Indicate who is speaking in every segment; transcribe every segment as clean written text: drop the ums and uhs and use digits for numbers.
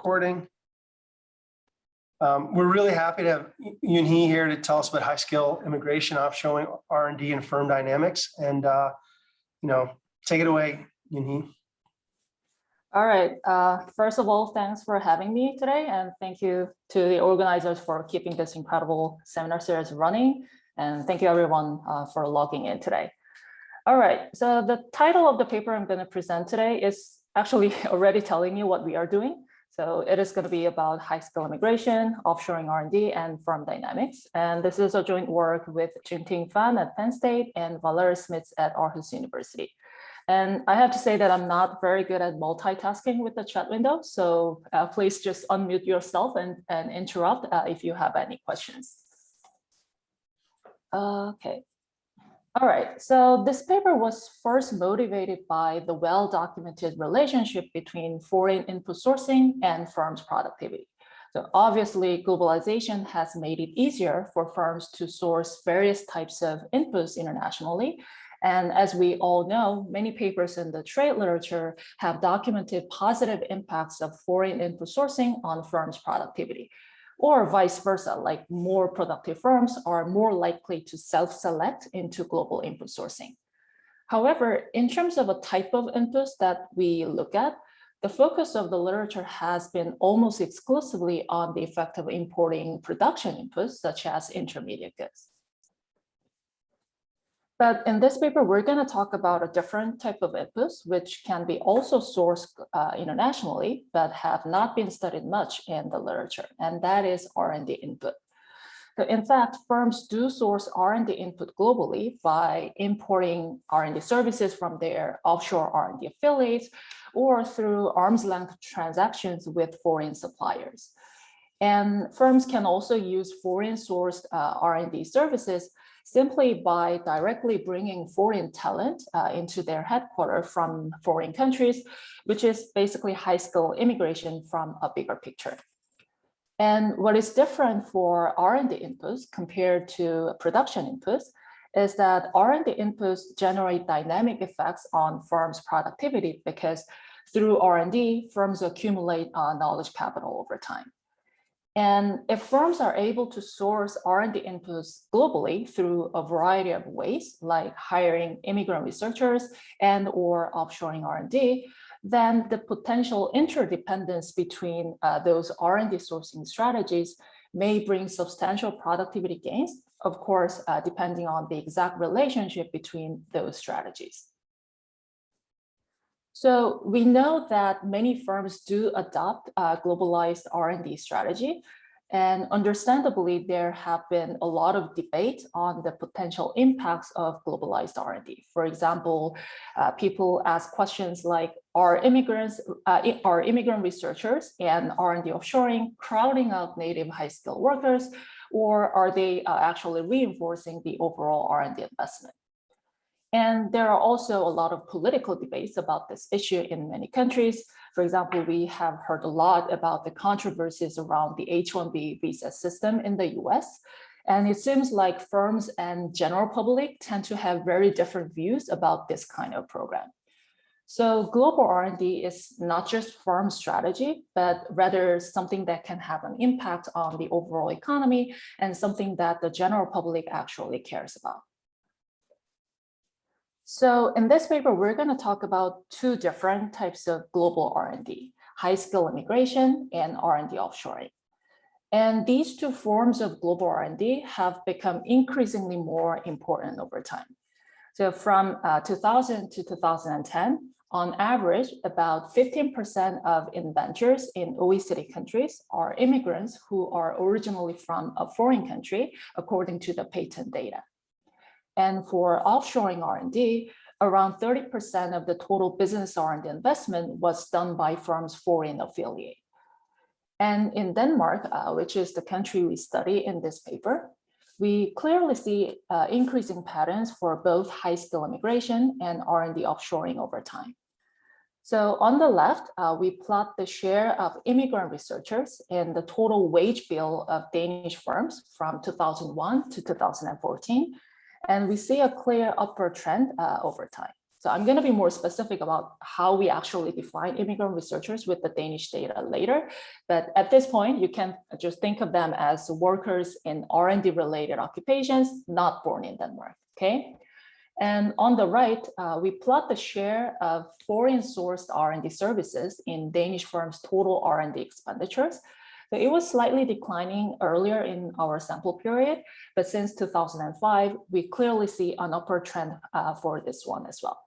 Speaker 1: recording. We're really happy to have Eunhee here to tell us about high-skill immigration, offshoring, R&D, and firm dynamics. And take it away, Eunhee.
Speaker 2: All right. First of all, thanks for having me today, and thank you to the organizers for keeping this incredible seminar series running. And thank you, everyone, for logging in today. All right. So the title of the paper I'm going to present today is actually already telling you what we are doing. So it is going to be about high-skill immigration, offshoring R&D, and firm dynamics. And this is a joint work with Jingting Fan at Penn State and Valerie Smits at Aarhus University. And I have to say that I'm not very good at multitasking with the chat window. So please just unmute yourself and interrupt if you have any questions. Okay. All right, so this paper was first motivated by the well-documented relationship between foreign input sourcing and firms' productivity. So obviously, globalization has made it easier for firms to source various types of inputs internationally. And as we all know, many papers in the trade literature have documented positive impacts of foreign input sourcing on firms' productivity. Or vice versa, like more productive firms are more likely to self-select into global input sourcing. However, in terms of a type of inputs that we look at, the focus of the literature has been almost exclusively on the effect of importing production inputs, such as intermediate goods. But in this paper, we're going to talk about a different type of inputs, which can be also sourced internationally, but have not been studied much in the literature, and that is R&D input. So in fact, firms do source R&D input globally by importing R&D services from their offshore R&D affiliates or through arm's length transactions with foreign suppliers. And firms can also use foreign sourced R&D services simply by directly bringing foreign talent into their headquarters from foreign countries, which is basically high-skill immigration from a bigger picture. And what is different for R&D inputs compared to production inputs is that R&D inputs generate dynamic effects on firms' productivity because through R&D, firms accumulate knowledge capital over time. And if firms are able to source R&D inputs globally through a variety of ways, like hiring immigrant researchers and or offshoring R&D, then the potential interdependence between those R&D sourcing strategies may bring substantial productivity gains, of course, depending on the exact relationship between those strategies. So we know that many firms do adopt a globalized R&D strategy, and understandably, there have been a lot of debate on the potential impacts of globalized R&D. For example, people ask questions like, are immigrant researchers and R&D offshoring crowding out native high-skilled workers, or are they actually reinforcing the overall R&D investment? And there are also a lot of political debates about this issue in many countries. For example, we have heard a lot about the controversies around the H-1B visa system in the US. And it seems like firms and general public tend to have very different views about this kind of program. So global R&D is not just firm strategy, but rather something that can have an impact on the overall economy and something that the general public actually cares about. So in this paper, we're going to talk about two different types of global R&D, high-skill immigration and R&D offshoring. And these two forms of global R&D have become increasingly more important over time. So from 2000 to 2010, on average, about 15% of inventors in OECD countries are immigrants who are originally from a foreign country, according to the patent data. And for offshoring R&D, around 30% of the total business R&D investment was done by firms' foreign affiliate. And in Denmark, which is the country we study in this paper, we clearly see increasing patterns for both high-skill immigration and R&D offshoring over time. So on the left, we plot the share of immigrant researchers in the total wage bill of Danish firms from 2001 to 2014. And we see a clear upward trend over time. So I'm going to be more specific about how we actually define immigrant researchers with the Danish data later. But at this point, you can just think of them as workers in R&D related occupations, not born in Denmark, okay? And on the right, we plot the share of foreign sourced R&D services in Danish firms' total R&D expenditures. So it was slightly declining earlier in our sample period, but since 2005, we clearly see an upward trend for this one as well.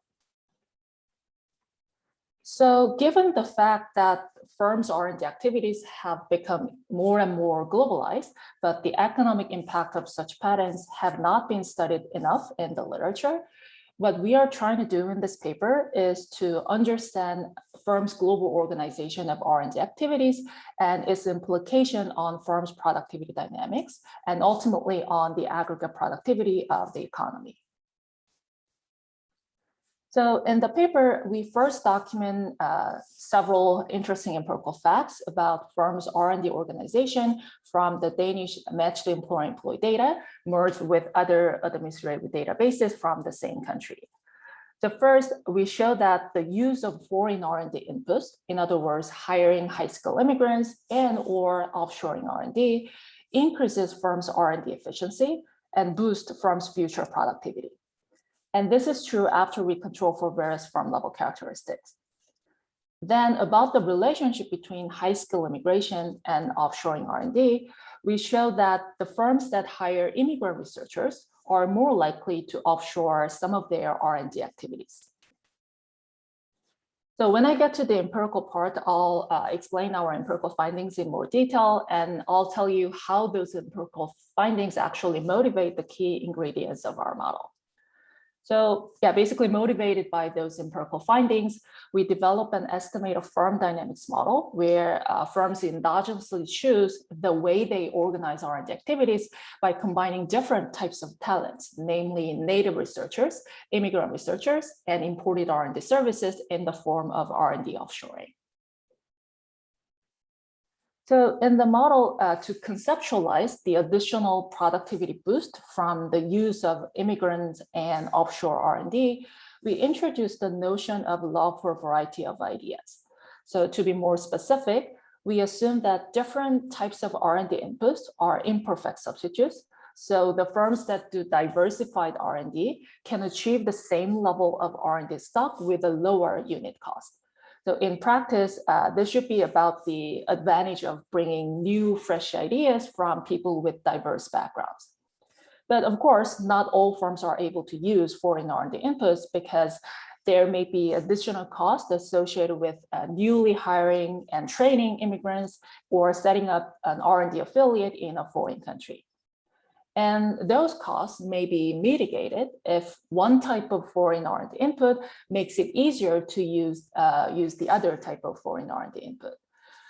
Speaker 2: So given the fact that firms' R&D activities have become more and more globalized, but the economic impact of such patterns have not been studied enough in the literature, what we are trying to do in this paper is to understand firms' global organization of R&D activities and its implication on firms' productivity dynamics, and ultimately on the aggregate productivity of the economy. So in the paper, we first document several interesting empirical facts about firms' R&D organization from the Danish matched employer-employee data merged with other administrative databases from the same country. So first, we show that the use of foreign R&D inputs, in other words, hiring high-skilled immigrants and or offshoring R&D, increases firms' R&D efficiency and boosts firms' future productivity. And this is true after we control for various firm level characteristics. Then about the relationship between high skill immigration and offshoring R&D, we show that the firms that hire immigrant researchers are more likely to offshore some of their R&D activities. So when I get to the empirical part, I'll explain our empirical findings in more detail, and I'll tell you how those empirical findings actually motivate the key ingredients of our model. So yeah, basically motivated by those empirical findings, we develop an estimated firm dynamics model where firms endogenously choose the way they organize R&D activities by combining different types of talents, namely native researchers, immigrant researchers, and imported R&D services in the form of R&D offshoring. So in the model, to conceptualize the additional productivity boost from the use of immigrants and offshore R&D, we introduced the notion of log for a variety of ideas. So to be more specific, we assume that different types of R&D inputs are imperfect substitutes. So the firms that do diversified R&D can achieve the same level of R&D stock with a lower unit cost. So in practice, this should be about the advantage of bringing new, fresh ideas from people with diverse backgrounds. But of course, not all firms are able to use foreign R&D inputs because there may be additional costs associated with newly hiring and training immigrants or setting up an R&D affiliate in a foreign country. And those costs may be mitigated if one type of foreign R&D input makes it easier to use the other type of foreign R&D input.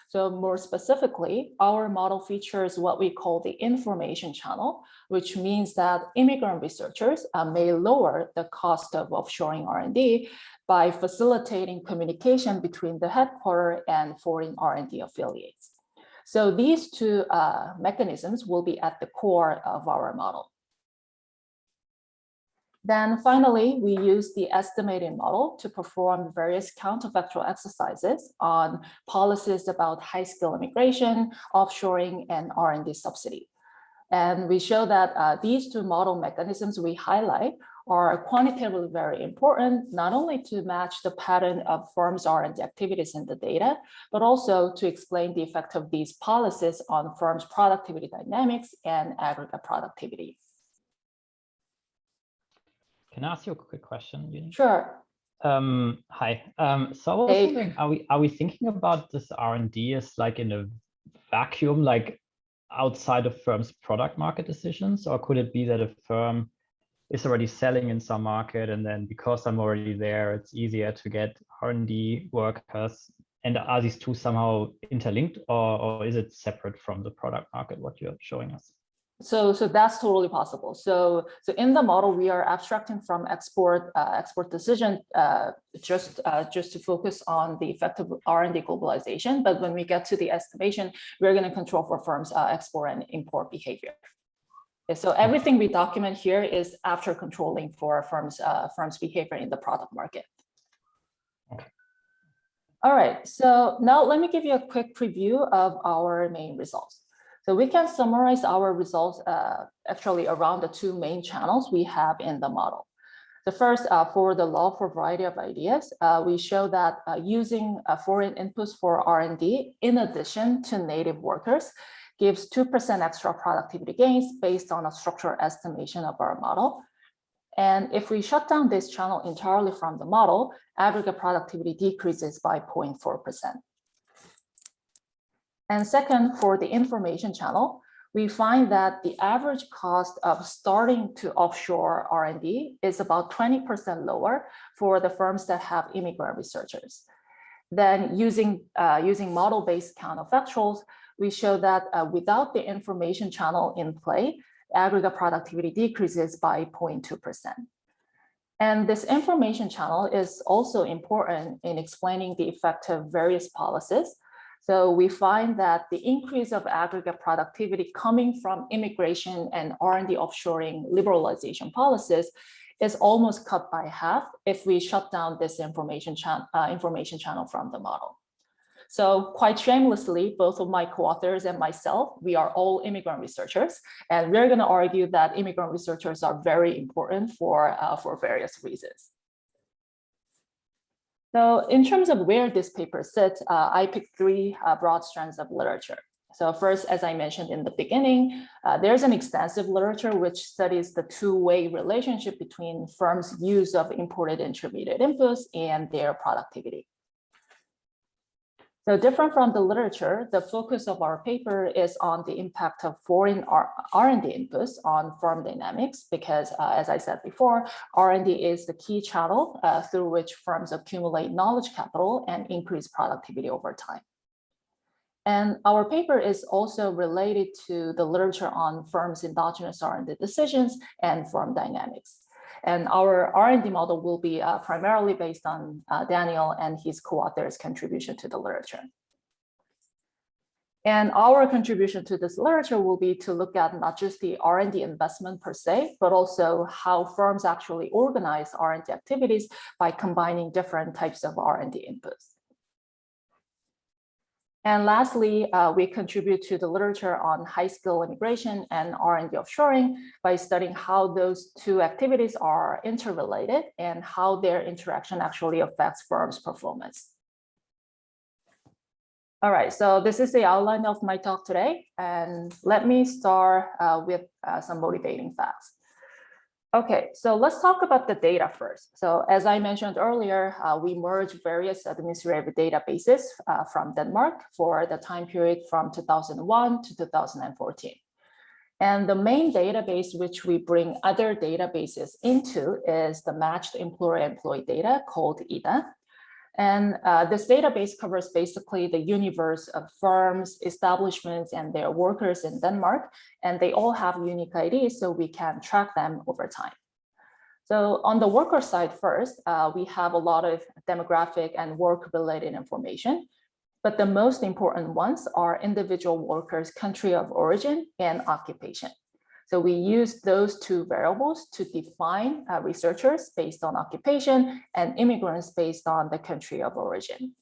Speaker 2: So more specifically, our model features what we call the information channel, which means that immigrant researchers may lower the cost of offshoring R&D by facilitating communication between the headquarters and foreign R&D affiliates. So these two mechanisms will be at the core of our model. Then finally, we use the estimating model to perform various counterfactual exercises on policies about high skill immigration, offshoring, and R&D subsidy. And we show that these two model mechanisms we highlight are quantitatively very important, not only to match the pattern of firms' R&D activities in the data, but also to explain the effect of these policies on firms' productivity dynamics and aggregate productivity.
Speaker 3: Can I ask you a quick question, Eunhee?
Speaker 2: Sure.
Speaker 3: Hi. So I was wondering, are we thinking about this R&D as like in a vacuum, like outside of firms' product market decisions, or could it be that a firm is already selling in some market, and then because I'm already there, it's easier to get R&D workers? And are these two somehow interlinked, or is it separate from the product market, what you're showing us?
Speaker 2: So that's totally possible. So in the model, we are abstracting from export decision just to focus on the effect of R&D globalization. But when we get to the estimation, we're going to control for firms' export and import behavior. So everything we document here is after controlling for firms' behavior in the product market.
Speaker 3: Okay.
Speaker 2: All right, so now let me give you a quick preview of our main results. So we can summarize our results actually around the two main channels we have in the model. The first, for the law for variety of ideas, we show that using foreign inputs for R&D in addition to native workers gives 2% extra productivity gains based on a structural estimation of our model. And if we shut down this channel entirely from the model, aggregate productivity decreases by 0.4%. And second, for the information channel, we find that the average cost of starting to offshore R&D is about 20% lower for the firms that have immigrant researchers. Then using model-based counterfactuals, we show that without the information channel in play, aggregate productivity decreases by 0.2%. And this information channel is also important in explaining the effect of various policies. So we find that the increase of aggregate productivity coming from immigration and R&D offshoring liberalization policies is almost cut by half if we shut down this information channel from the model. So quite shamelessly, both of my co-authors and myself, we are all immigrant researchers, and we're going to argue that immigrant researchers are very important for various reasons. So in terms of where this paper sits, I picked three broad strands of literature. So first, as I mentioned in the beginning, there's an extensive literature which studies the two-way relationship between firms' use of imported intermediate inputs and their productivity. So different from the literature, the focus of our paper is on the impact of foreign R&D inputs on firm dynamics, because as I said before, R&D is the key channel through which firms accumulate knowledge capital and increase productivity over time. And our paper is also related to the literature on firms' endogenous R&D decisions and firm dynamics. And our R&D model will be primarily based on Daniel and his co-authors' contribution to the literature. And our contribution to this literature will be to look at not just the R&D investment per se, but also how firms actually organize R&D activities by combining different types of R&D inputs. And lastly, we contribute to the literature on high-skill immigration and R&D offshoring by studying how those two activities are interrelated and how their interaction actually affects firms' performance. All right, so this is the outline of my talk today, and let me start with some motivating facts. Okay, so let's talk about the data first. So as I mentioned earlier, we merged various administrative databases from Denmark for the time period from 2001 to 2014. And the main database which we bring other databases into is the matched employer-employee data called EDA. And this database covers basically the universe of firms, establishments, and their workers in Denmark, and they all have unique IDs, so we can track them over time. So on the worker side first, we have a lot of demographic and work-related information, but the most important ones are individual workers' country of origin and occupation. So we use those two variables to define researchers based on occupation and immigrants based on the country of origin.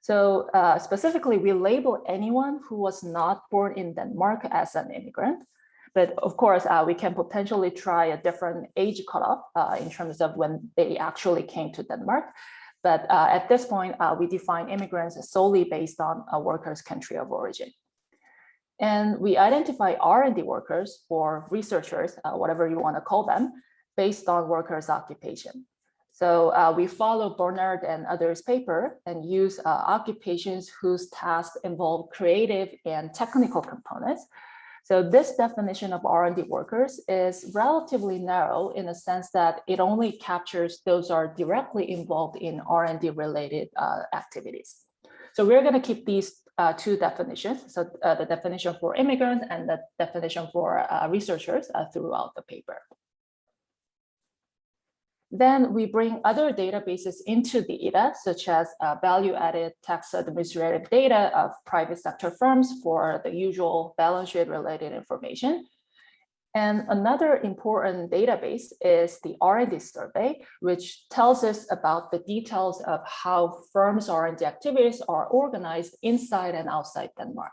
Speaker 2: So specifically, we label anyone who was not born in Denmark as an immigrant. But of course, we can potentially try a different age cutoff in terms of when they actually came to Denmark. But at this point, we define immigrants solely based on a worker's country of origin. And we identify R&D workers or researchers, whatever you want to call them, based on workers' occupation. So we follow Bernard and others' paper and use occupations whose tasks involve creative and technical components. So this definition of R&D workers is relatively narrow in the sense that it only captures those who are directly involved in R&D related activities. So we're going to keep these two definitions, so the definition for immigrants and the definition for researchers throughout the paper. Then we bring other databases into the EDA, such as value-added tax administrative data of private sector firms for the usual balance sheet related information. And another important database is the R&D survey, which tells us about the details of how firms' R&D activities are organized inside and outside Denmark.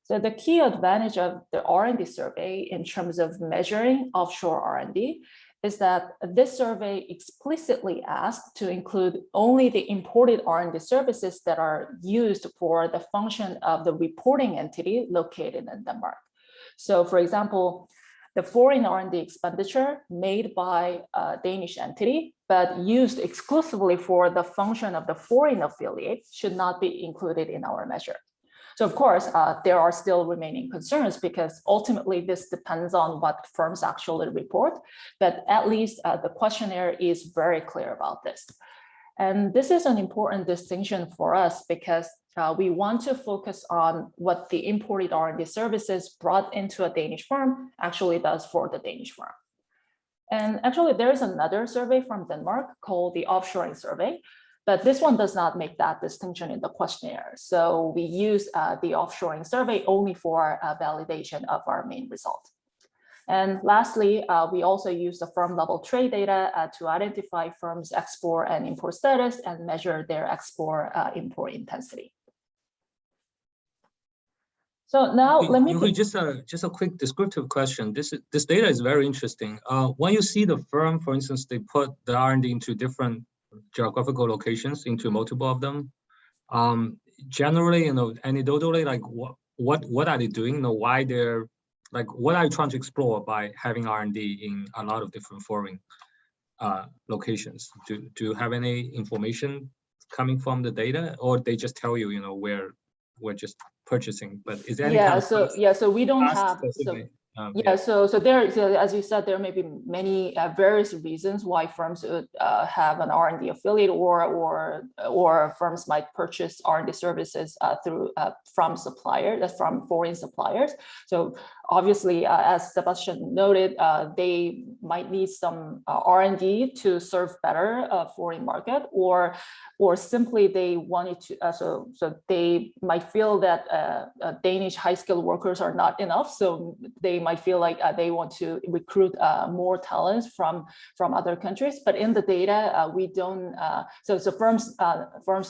Speaker 2: So the key advantage of the R&D survey in terms of measuring offshore R&D is that this survey explicitly asks to include only the imported R&D services that are used for the function of the reporting entity located in Denmark. So for example, the foreign R&D expenditure made by a Danish entity, but used exclusively for the function of the foreign affiliate should not be included in our measure. So of course, there are still remaining concerns because ultimately this depends on what firms actually report, but at least the questionnaire is very clear about this. And this is an important distinction for us because we want to focus on what the imported R&D services brought into a Danish firm actually does for the Danish firm. And actually, there is another survey from Denmark called the Offshoring survey, but this one does not make that distinction in the questionnaire. So we use the Offshoring survey only for validation of our main result. And lastly, we also use the firm level trade data to identify firms' export and import status and measure their export import intensity. So now let me
Speaker 4: just a quick descriptive question. This data is very interesting. When you see the firm, for instance, they put the R&D into different geographical locations, into multiple of them. Generally, anecdotally, like what are they doing? Why they're like, what are you trying to explore by having R&D in a lot of different foreign locations? Do you have any information coming from the data, or they just tell you, where we're just purchasing? But is there any
Speaker 2: so we don't have so there, as you said, there may be many various reasons why firms would have an R&D affiliate, or firms might purchase R&D services from suppliers, from foreign suppliers. So obviously, as Sebastian noted, they might need some R&D to serve better a foreign market, or simply they wanted to. So they might feel that Danish high-skilled workers are not enough, so they might feel like they want to recruit more talents from other countries. But in the data, we don't. So firms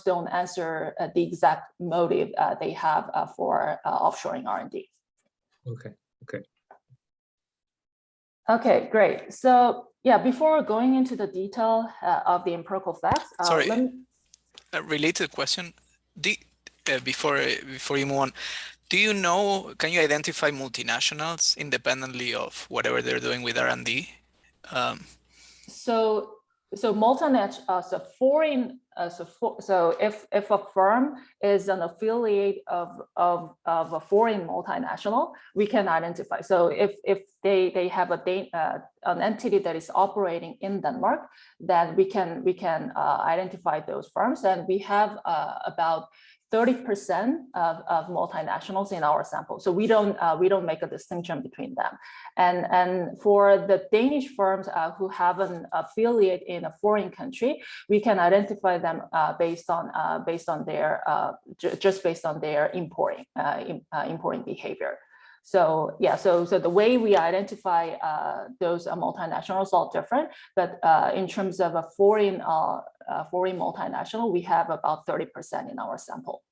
Speaker 2: don't answer the exact motive they have for offshoring R&D. Okay, great. So yeah, before going into the detail of the empirical facts,
Speaker 5: a related question. Before you move on, can you identify multinationals independently of whatever they're doing with R&D?
Speaker 2: So foreign. So if a firm is an affiliate of a foreign multinational, we can identify. So if they have an entity that is operating in Denmark, then we can identify those firms, and we have about 30% of multinationals in our sample. So we don't make a distinction between them. And for the Danish firms who have an affiliate in a foreign country, we can identify them based on their importing behavior. So yeah, so the way we identify those multinationals is all different, but in terms of a foreign multinational, we have about 30% in our sample.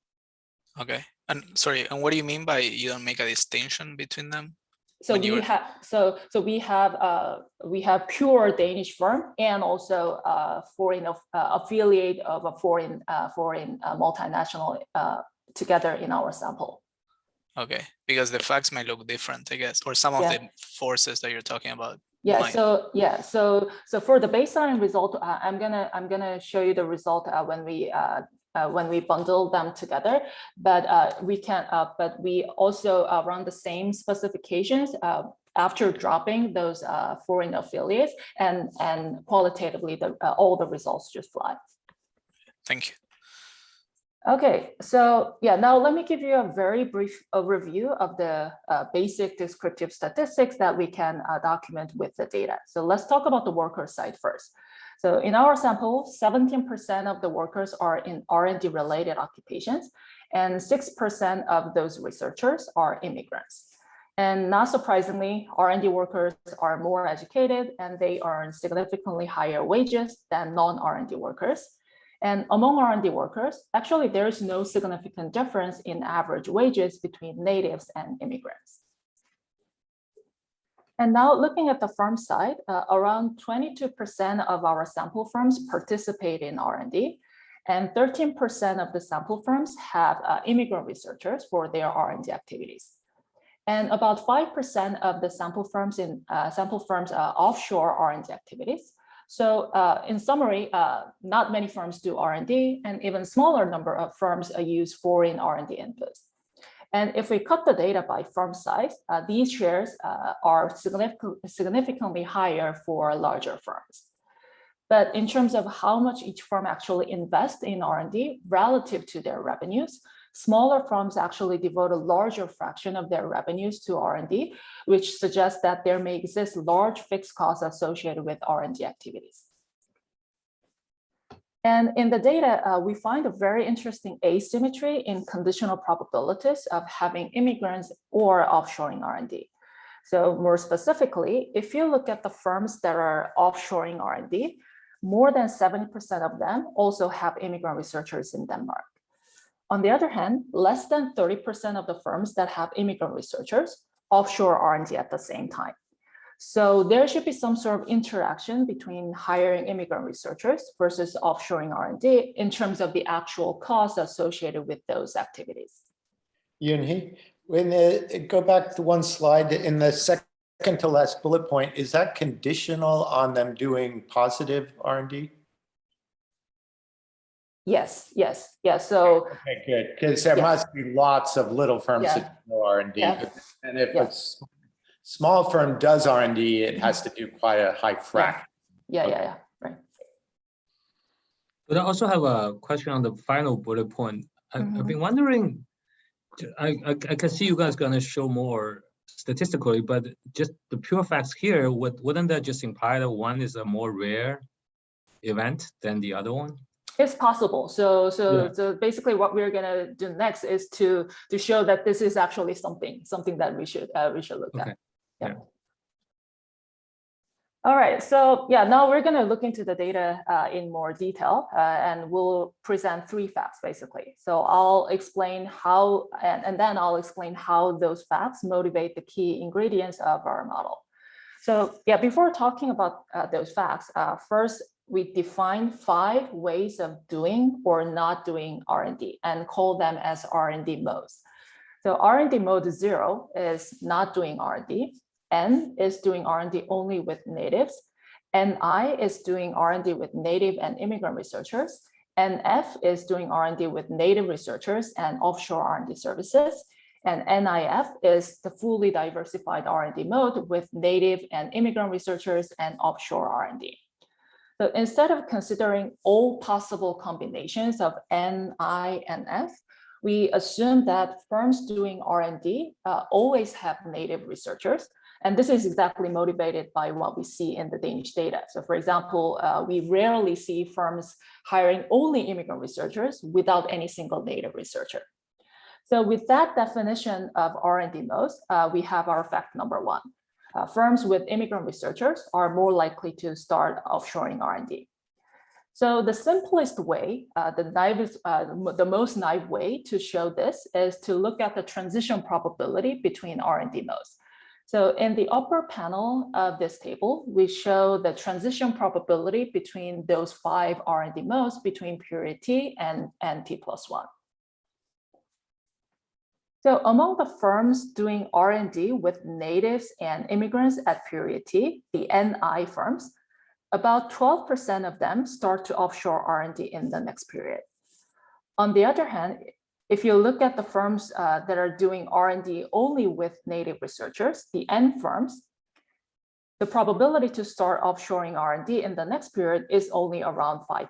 Speaker 5: Okay, and sorry, and what do you mean by you don't make a distinction between them?
Speaker 2: So we have pure Danish firm and also foreign affiliate of a foreign multinational together in our sample.
Speaker 5: Okay, because the facts might look different, I guess, or some of the forces that you're talking about.
Speaker 2: Yeah. So for the baseline result, I'm gonna show you the result when we bundle them together. But we also run the same specifications after dropping those foreign affiliates, and qualitatively all the results just fly.
Speaker 5: Thank you.
Speaker 2: Okay, so yeah, now let me give you a very brief overview of the basic descriptive statistics that we can document with the data. So let's talk about the worker side first. So in our sample, 17% of the workers are in R&D related occupations, and 6% of those researchers are immigrants. And not surprisingly, R&D workers are more educated and they earn significantly higher wages than non-R&D workers. And among R&D workers, actually, there is no significant difference in average wages between natives and immigrants. And now looking at the firm side, around 22% of our sample firms participate in R&D, and 13% of the sample firms have immigrant researchers for their R&D activities. And about 5% of the sample firms offshore R&D activities. So in summary, not many firms do R&D, and even smaller number of firms use foreign R&D inputs. And if we cut the data by firm size, these shares are significantly higher for larger firms. But in terms of how much each firm actually invests in R&D relative to their revenues, smaller firms actually devote a larger fraction of their revenues to R&D, which suggests that there may exist large fixed costs associated with R&D activities. And in the data, we find a very interesting asymmetry in conditional probabilities of having immigrants or offshoring R&D. So more specifically, if you look at the firms that are offshoring R&D, more than 70% of them also have immigrant researchers in Denmark. On the other hand, less than 30% of the firms that have immigrant researchers offshore R&D at the same time. So there should be some sort of interaction between hiring immigrant researchers versus offshoring R&D in terms of the actual costs associated with those activities.
Speaker 6: Eunhee, when go back to one slide in the second to last bullet point, is that conditional on them doing positive R&D?
Speaker 2: Yes. So
Speaker 6: okay, good, because there must be lots of little firms that do R&D, and if it's small firm does R&D, it has to do quite a high fraction.
Speaker 2: Yeah, right.
Speaker 4: But I also have a question on the final bullet point. I've been wondering, I can see you guys gonna show more statistically, but just the pure facts here, wouldn't that just imply that one is a more rare event than the other one?
Speaker 2: It's possible. So basically what we're gonna do next is to show that this is actually something that we should look at. Yeah. All right, so now we're gonna look into the data in more detail, and we'll present 3 facts basically. So I'll explain how, and then I'll explain how those facts motivate the key ingredients of our model. So before talking about those facts, first we define 5 ways of doing or not doing R&D and call them as R&D modes. So R&D mode 0 is not doing R&D. N is doing R&D only with natives. NI is doing R&D with native and immigrant researchers. NF is doing R&D with native researchers and offshore R&D services. And NIF is the fully diversified R&D mode with native and immigrant researchers and offshore R&D. So instead of considering all possible combinations of N, I, and F, we assume that firms doing R&D always have native researchers. And this is exactly motivated by what we see in the Danish data. So for example, we rarely see firms hiring only immigrant researchers without any single native researcher. So with that definition of R&D modes, we have our fact number 1. Firms with immigrant researchers are more likely to start offshoring R&D. So the simplest way, the most naive way to show this is to look at the transition probability between R&D modes. So in the upper panel of this table, we show the transition probability between those 5 R&D modes between period T and T+1. So among the firms doing R&D with natives and immigrants at period T, the NI firms, about 12% of them start to offshore R&D in the next period. On the other hand, if you look at the firms that are doing R&D only with native researchers, the N firms, the probability to start offshoring R&D in the next period is only around 5%.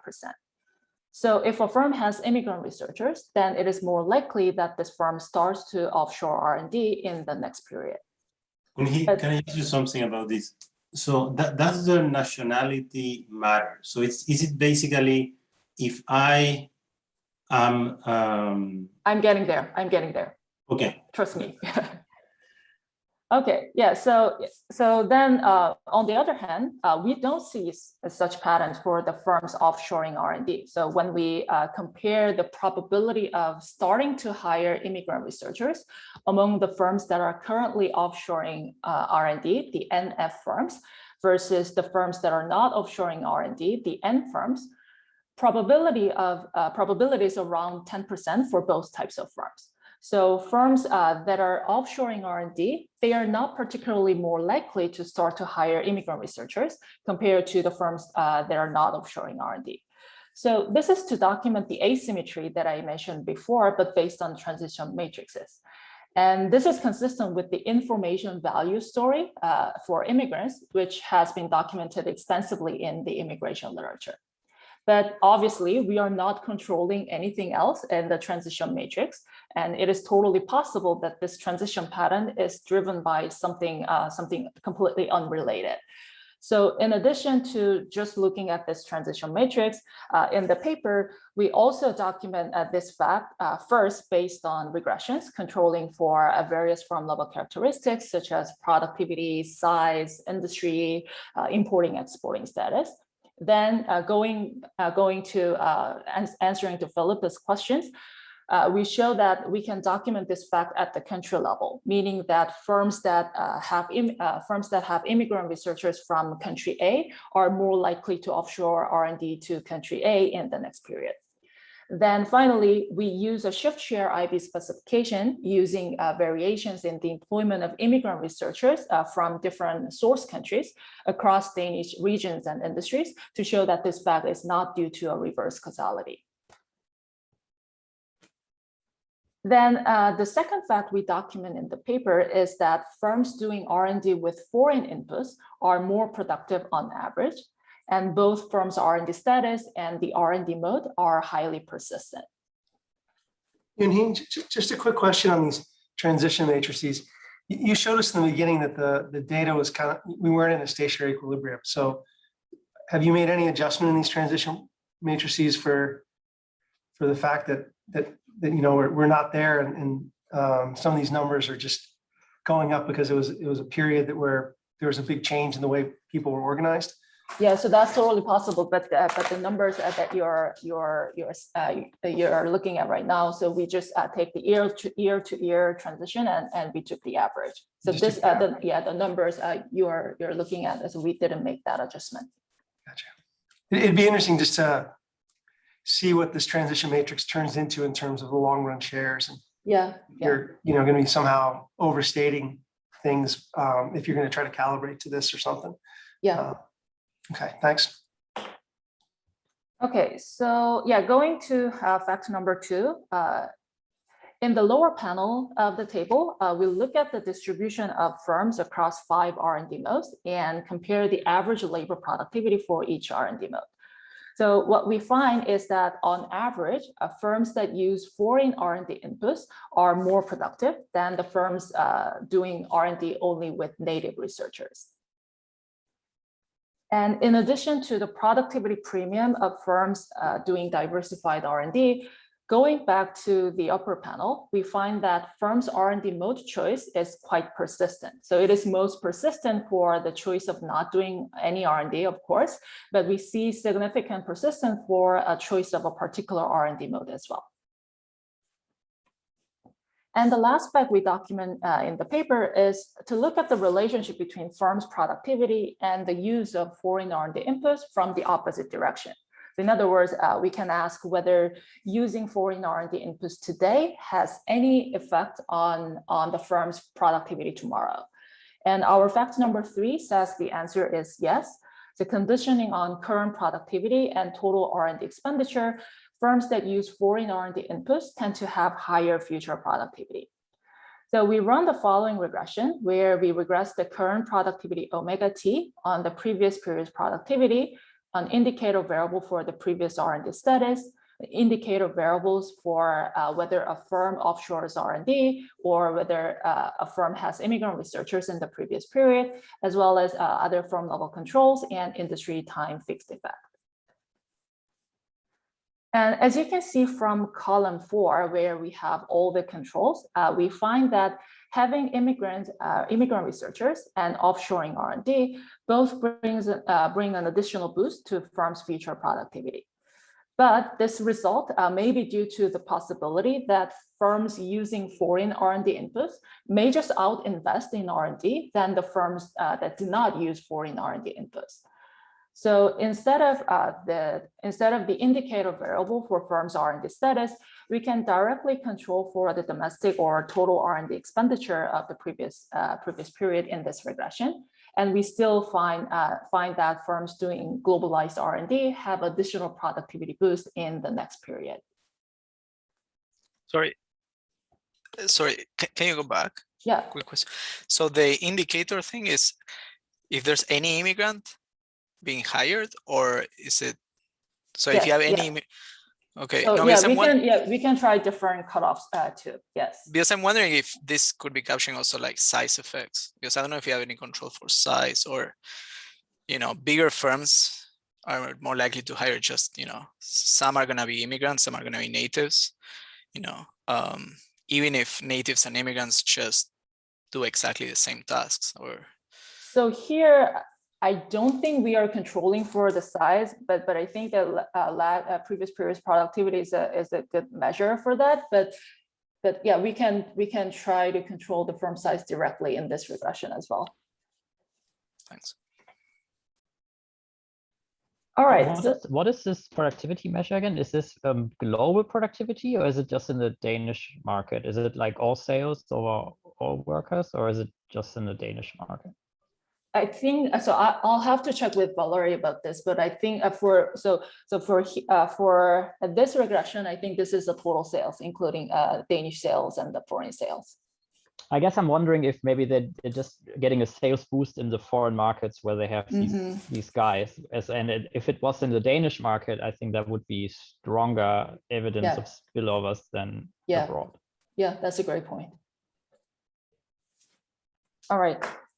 Speaker 2: So if a firm has immigrant researchers, then it is more likely that this firm starts to offshore R&D in the next period.
Speaker 7: Can I ask you something about this? So does the nationality matter? So is it basically if I am...
Speaker 2: I'm getting there.
Speaker 7: Okay.
Speaker 2: Trust me. Okay, yeah, so then on the other hand, we don't see such patterns for the firms offshoring R&D. So when we compare the probability of starting to hire immigrant researchers among the firms that are currently offshoring R&D, the NF firms, versus the firms that are not offshoring R&D, the N firms, probability is around 10% for both types of firms. So firms that are offshoring R&D, they are not particularly more likely to start to hire immigrant researchers compared to the firms that are not offshoring R&D. So this is to document the asymmetry that I mentioned before, but based on transition matrices. And this is consistent with the information value story for immigrants, which has been documented extensively in the immigration literature. But obviously, we are not controlling anything else in the transition matrix. And it is totally possible that this transition pattern is driven by something completely unrelated. So in addition to just looking at this transition matrix, in the paper, we also document this fact first based on regressions controlling for various firm level characteristics such as productivity, size, industry, importing, exporting status. Then going to answering to Philippa's questions, we show that we can document this fact at the country level, meaning that firms that have immigrant researchers from country A are more likely to offshore R&D to country A in the next period. Then finally, we use a shift share IB specification using variations in the employment of immigrant researchers from different source countries across Danish regions and industries to show that this fact is not due to a reverse causality. Then the second fact we document in the paper is that firms doing R&D with foreign inputs are more productive on average. And both firms' R&D status and the R&D mode are highly persistent.
Speaker 1: Eunhee, just a quick question on these transition matrices. You showed us in the beginning that the data was we weren't in a stationary equilibrium. So have you made any adjustment in these transition matrices for the fact that we're not there and some of these numbers are just going up because it was a period where there was a big change in the way people were organized?
Speaker 2: Yeah, so that's totally possible, but the numbers that you're looking at right now, so we just take the year to year transition and we took the average. So just this the numbers you're looking at, so we didn't make that adjustment.
Speaker 1: Gotcha. It'd be interesting just to see what this transition matrix turns into in terms of the long run shares. And you're going to be somehow overstating things if you're going to try to calibrate to this or something.
Speaker 2: Yeah.
Speaker 1: Okay, thanks.
Speaker 2: Okay, so going to fact number 2. In the lower panel of the table, we look at the distribution of firms across 5 R&D modes and compare the average labor productivity for each R&D mode. So what we find is that on average, firms that use foreign R&D inputs are more productive than the firms doing R&D only with native researchers. And in addition to the productivity premium of firms doing diversified R&D, going back to the upper panel, we find that firms' R&D mode choice is quite persistent. So it is most persistent for the choice of not doing any R&D, of course, but we see significant persistence for a choice of a particular R&D mode as well. And the last fact we document in the paper is to look at the relationship between firms' productivity and the use of foreign R&D inputs from the opposite direction. So in other words, we can ask whether using foreign R&D inputs today has any effect on the firm's productivity tomorrow. And our fact number 3 says the answer is yes. The conditioning on current productivity and total R&D expenditure, firms that use foreign R&D inputs tend to have higher future productivity. So we run the following regression where we regress the current productivity omega t on the previous period's productivity, an indicator variable for the previous R&D status, indicator variables for whether a firm offshores R&D or whether a firm has immigrant researchers in the previous period, as well as other firm level controls and industry time fixed effect. And as you can see from column 4, where we have all the controls, we find that having immigrant researchers and offshoring R&D both bring an additional boost to firms' future productivity. But this result may be due to the possibility that firms using foreign R&D inputs may just out-invest in R&D than the firms that do not use foreign R&D inputs. So instead of the indicator variable for firms' R&D status, we can directly control for the domestic or total R&D expenditure of the previous period in this regression. And we still find that firms doing globalized R&D have additional productivity boost in the next period.
Speaker 5: Sorry, can you go back?
Speaker 2: Yeah.
Speaker 5: Quick question. So the indicator thing is if there's any immigrant being hired, or is it, so
Speaker 2: Yes,
Speaker 5: if you have any,
Speaker 2: yeah.
Speaker 5: Okay.
Speaker 2: So
Speaker 5: no,
Speaker 2: we can try different cutoffs too. Yes.
Speaker 5: Because I'm wondering if this could be capturing also like size effects, because I don't know if you have any control for size, or, you know, bigger firms are more likely to hire just, you know, some are going to be immigrants, some are going to be natives, you know, even if natives and immigrants just do exactly the same tasks. Or
Speaker 2: so here, I don't think we are controlling for the size, but I think that previous period's productivity is a good measure for that. But yeah, we can try to control the firm size directly in this regression as well.
Speaker 5: Thanks.
Speaker 2: All right.
Speaker 3: What is this productivity measure again? Is this global productivity, or is it just in the Danish market? Is it like all sales or all workers, or is it just in the Danish market?
Speaker 2: I think so. I'll have to check with Valerie about this, but I think for this regression, I think this is the total sales, including Danish sales and the foreign sales.
Speaker 3: I guess I'm wondering if maybe they're just getting a sales boost in the foreign markets where they have these guys. And if it was in the Danish market, I think that would be stronger evidence of spillovers than abroad.
Speaker 2: Yeah, that's a great point. All right.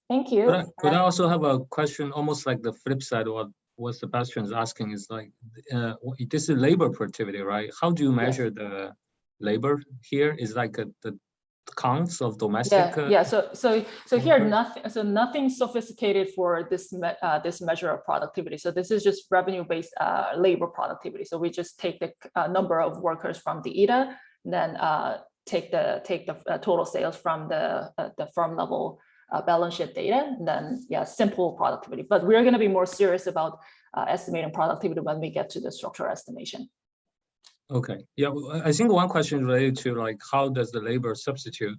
Speaker 2: Thank you.
Speaker 4: Could I also have a question, almost like the flip side of what Sebastian is asking is like, this is labor productivity, right? How do you measure the labor here? Is like the counts of domestic?
Speaker 2: So here, nothing sophisticated for this this measure of productivity. So this is just revenue-based labor productivity. So we just take the number of workers from the EDA, then take the total sales from the firm level balance sheet data, and then simple productivity. But we're going to be more serious about estimating productivity when we get to the structural estimation.
Speaker 4: Okay, yeah, I think one question related to like how does the labor substitute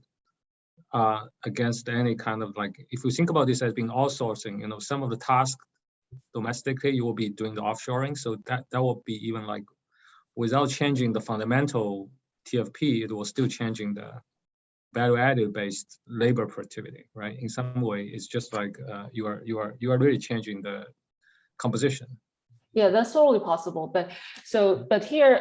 Speaker 4: against any kind of like, if we think about this as being outsourcing, you know, some of the tasks domestically you will be doing the offshoring, so that will be even like without changing the fundamental TFP, it will still changing the value-added based labor productivity, right? In some way, it's just like you are really changing the composition.
Speaker 2: Yeah, that's totally possible. But here,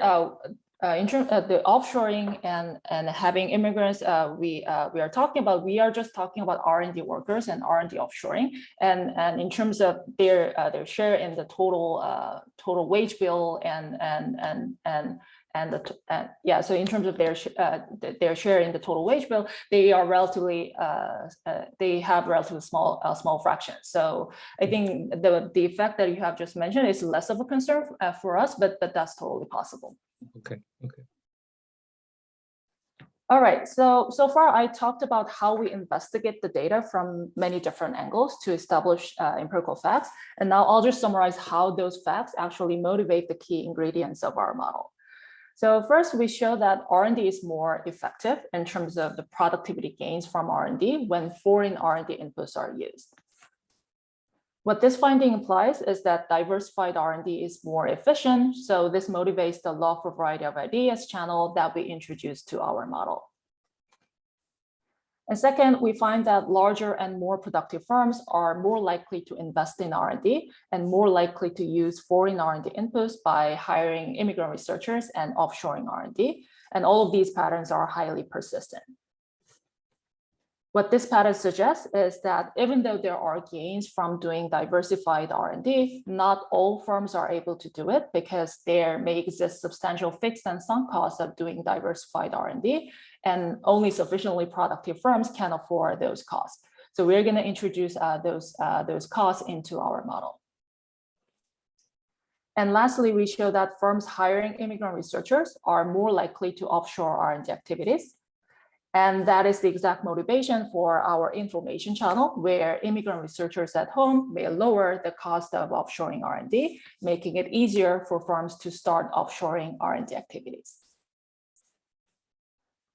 Speaker 2: in terms of the offshoring and having immigrants, we are just talking about R&D workers and R&D offshoring, and in terms of their share in the total wage bill so in terms of their share in the total wage bill, they are relatively they have relatively small fractions. So I think the effect that you have just mentioned is less of a concern for us, but that's totally possible.
Speaker 4: Okay.
Speaker 2: All right, so far I talked about how we investigate the data from many different angles to establish empirical facts, and now I'll just summarize how those facts actually motivate the key ingredients of our model. So first, we show that R&D is more effective in terms of the productivity gains from R&D when foreign R&D inputs are used. What this finding implies is that diversified R&D is more efficient, so this motivates the law for variety of ideas channel that we introduced to our model. And second, we find that larger and more productive firms are more likely to invest in R&D and more likely to use foreign R&D inputs by hiring immigrant researchers and offshoring R&D. And all of these patterns are highly persistent. What this pattern suggests is that even though there are gains from doing diversified R&D, not all firms are able to do it because there may exist substantial fixed and sunk costs of doing diversified R&D, and only sufficiently productive firms can afford those costs. So we're going to introduce those costs into our model. And lastly, we show that firms hiring immigrant researchers are more likely to offshore R&D activities. And that is the exact motivation for our information channel, where immigrant researchers at home may lower the cost of offshoring R&D, making it easier for firms to start offshoring R&D activities.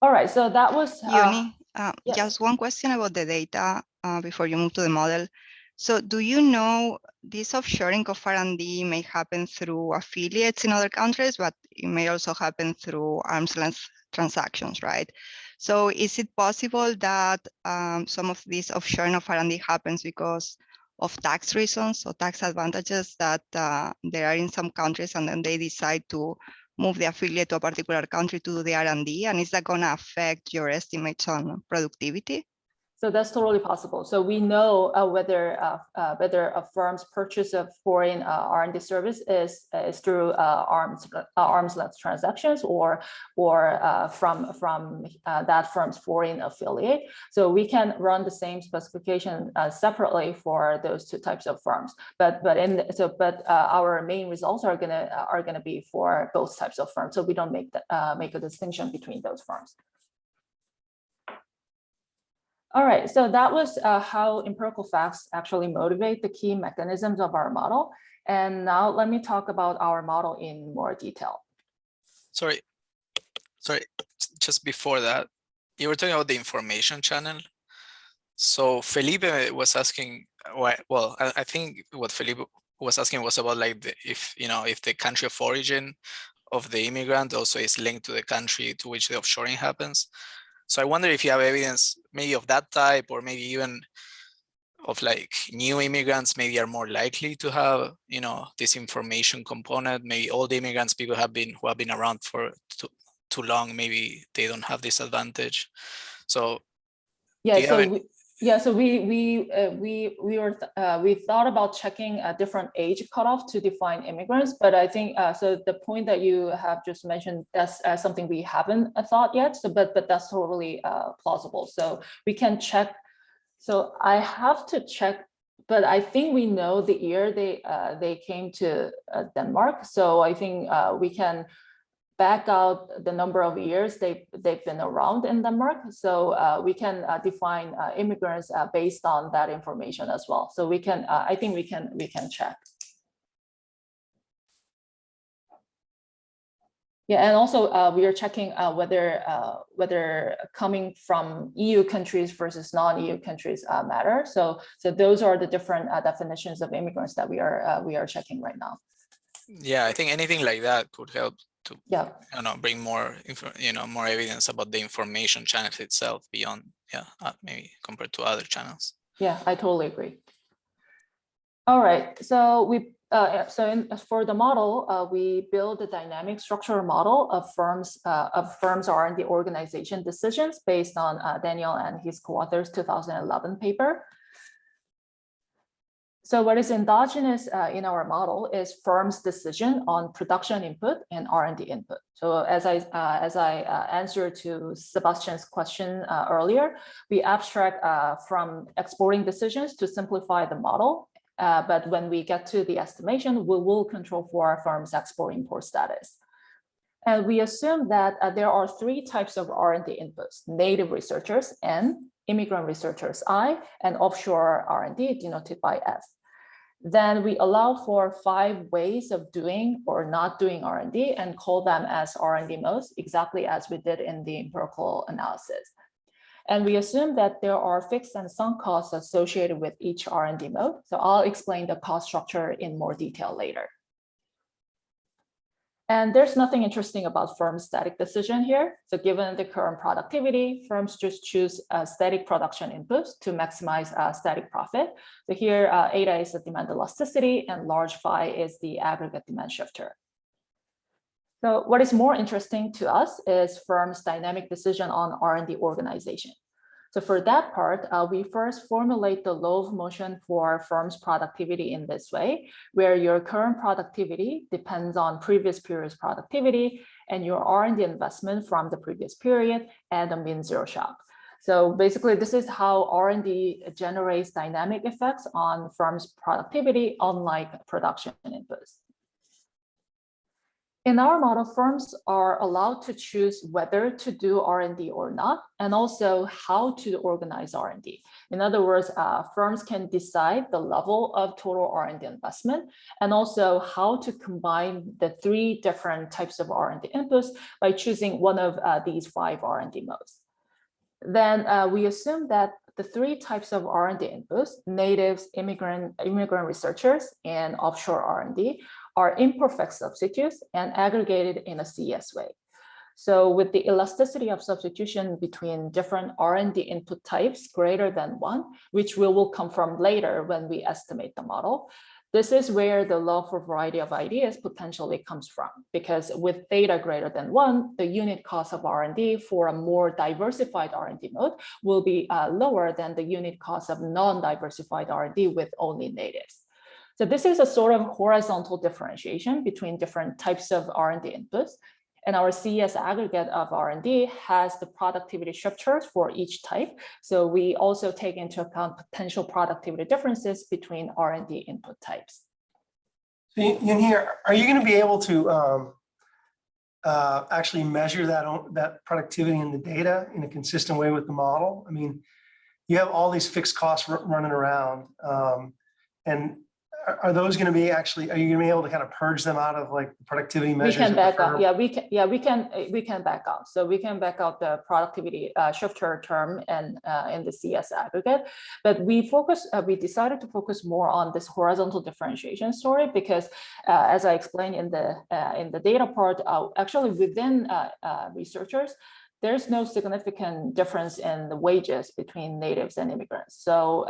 Speaker 2: All right, so that was
Speaker 8: Eunhee,
Speaker 2: yeah.
Speaker 8: just one question about the data before you move to the model. So do you know this offshoring of R&D may happen through affiliates in other countries, but it may also happen through arm's length transactions, right? So is it possible that some of this offshoring of R&D happens because of tax reasons or tax advantages that there are in some countries, and then they decide to move the affiliate to a particular country to do the R&D? And is that going to affect your estimates on productivity?
Speaker 2: So that's totally possible. So we know whether a firm's purchase of foreign R&D service is through arm's length transactions or from that firm's foreign affiliate. So we can run the same specification separately for those two types of firms. But our main results are gonna be for both types of firms. So we don't make a distinction between those firms. All right, so that was how empirical facts actually motivate the key mechanisms of our model. And now let me talk about our model in more detail.
Speaker 5: Sorry, just before that, you were talking about the information channel. So Felipe was asking, well, I think what Felipe was asking was about like if the country of origin of the immigrant also is linked to the country to which the offshoring happens. So I wonder if you have evidence maybe of that type, or maybe even of like new immigrants maybe are more likely to have, this information component. Maybe all the immigrants who have been around for too long, maybe they don't have this advantage. So
Speaker 2: so we thought about checking a different age cutoff to define immigrants, but I think so the point that you have just mentioned, that's something we haven't thought yet. So but that's totally plausible. So we can check. So I have to check, but I think we know the year they came to Denmark. So I think we can back out the number of years they've been around in Denmark. So we can define immigrants based on that information as well. So we can, I think we can check. Yeah, and also we are checking whether coming from EU countries versus non-EU countries matter. So those are the different definitions of immigrants that we are checking right now.
Speaker 5: Yeah, I think anything like that could help to bring more more evidence about the information channels itself beyond maybe compared to other channels.
Speaker 2: Yeah, I totally agree. All right, so for the model, we build a dynamic structural model of firms R&D organization decisions based on Daniel and his co-authors 2011 paper. So what is endogenous in our model is firms' decision on production input and R&D input. So as I answered to Sebastian's question earlier, we abstract from exporting decisions to simplify the model. But when we get to the estimation, we will control for our firm's export-import status. And we assume that there are three types of R&D inputs: native researchers, N, immigrant researchers, I, and offshore R&D, denoted by F. Then we allow for 5 ways of doing or not doing R&D and call them as R&D modes, exactly as we did in the empirical analysis. And we assume that there are fixed and sunk costs associated with each R&D mode. So I'll explain the cost structure in more detail later. And there's nothing interesting about firms' static decision here. So given the current productivity, firms just choose static production inputs to maximize static profit. So here, eta is the demand elasticity and large phi is the aggregate demand shifter. So what is more interesting to us is firms' dynamic decision on R&D organization. So for that part, we first formulate the law of motion for firms' productivity in this way, where your current productivity depends on previous period's productivity and your R&D investment from the previous period and a mean zero shock. So basically, this is how R&D generates dynamic effects on firms' productivity, unlike production inputs. In our model, firms are allowed to choose whether to do R&D or not, and also how to organize R&D. In other words, firms can decide the level of total R&D investment, and also how to combine the 3 different types of R&D inputs by choosing one of these 5 R&D modes. Then we assume that the 3 types of R&D inputs, natives, immigrant researchers, and offshore R&D, are imperfect substitutes and aggregated in a CS way. So with the elasticity of substitution between different R&D input types greater than 1, which we will confirm later when we estimate the model, this is where the law for variety of ideas potentially comes from, because with theta greater than 1, the unit cost of R&D for a more diversified R&D mode will be lower than the unit cost of non-diversified R&D with only natives. So this is a sort of horizontal differentiation between different types of R&D inputs. And our CES aggregate of R&D has the productivity structures for each type. So we also take into account potential productivity differences between R&D input types.
Speaker 1: So in here, are you going to be able to actually measure that productivity in the data in a consistent way with the model? I mean, you have all these fixed costs running around, and are those going to be actually, are you going to be able to kind of purge them out of like the productivity measures?
Speaker 2: We can back out. Yeah, we can back out. So we can back out the productivity shifter term and in the CS aggregate. But we decided to focus more on this horizontal differentiation story because, as I explained in the data part, actually within researchers, there's no significant difference in the wages between natives and immigrants. So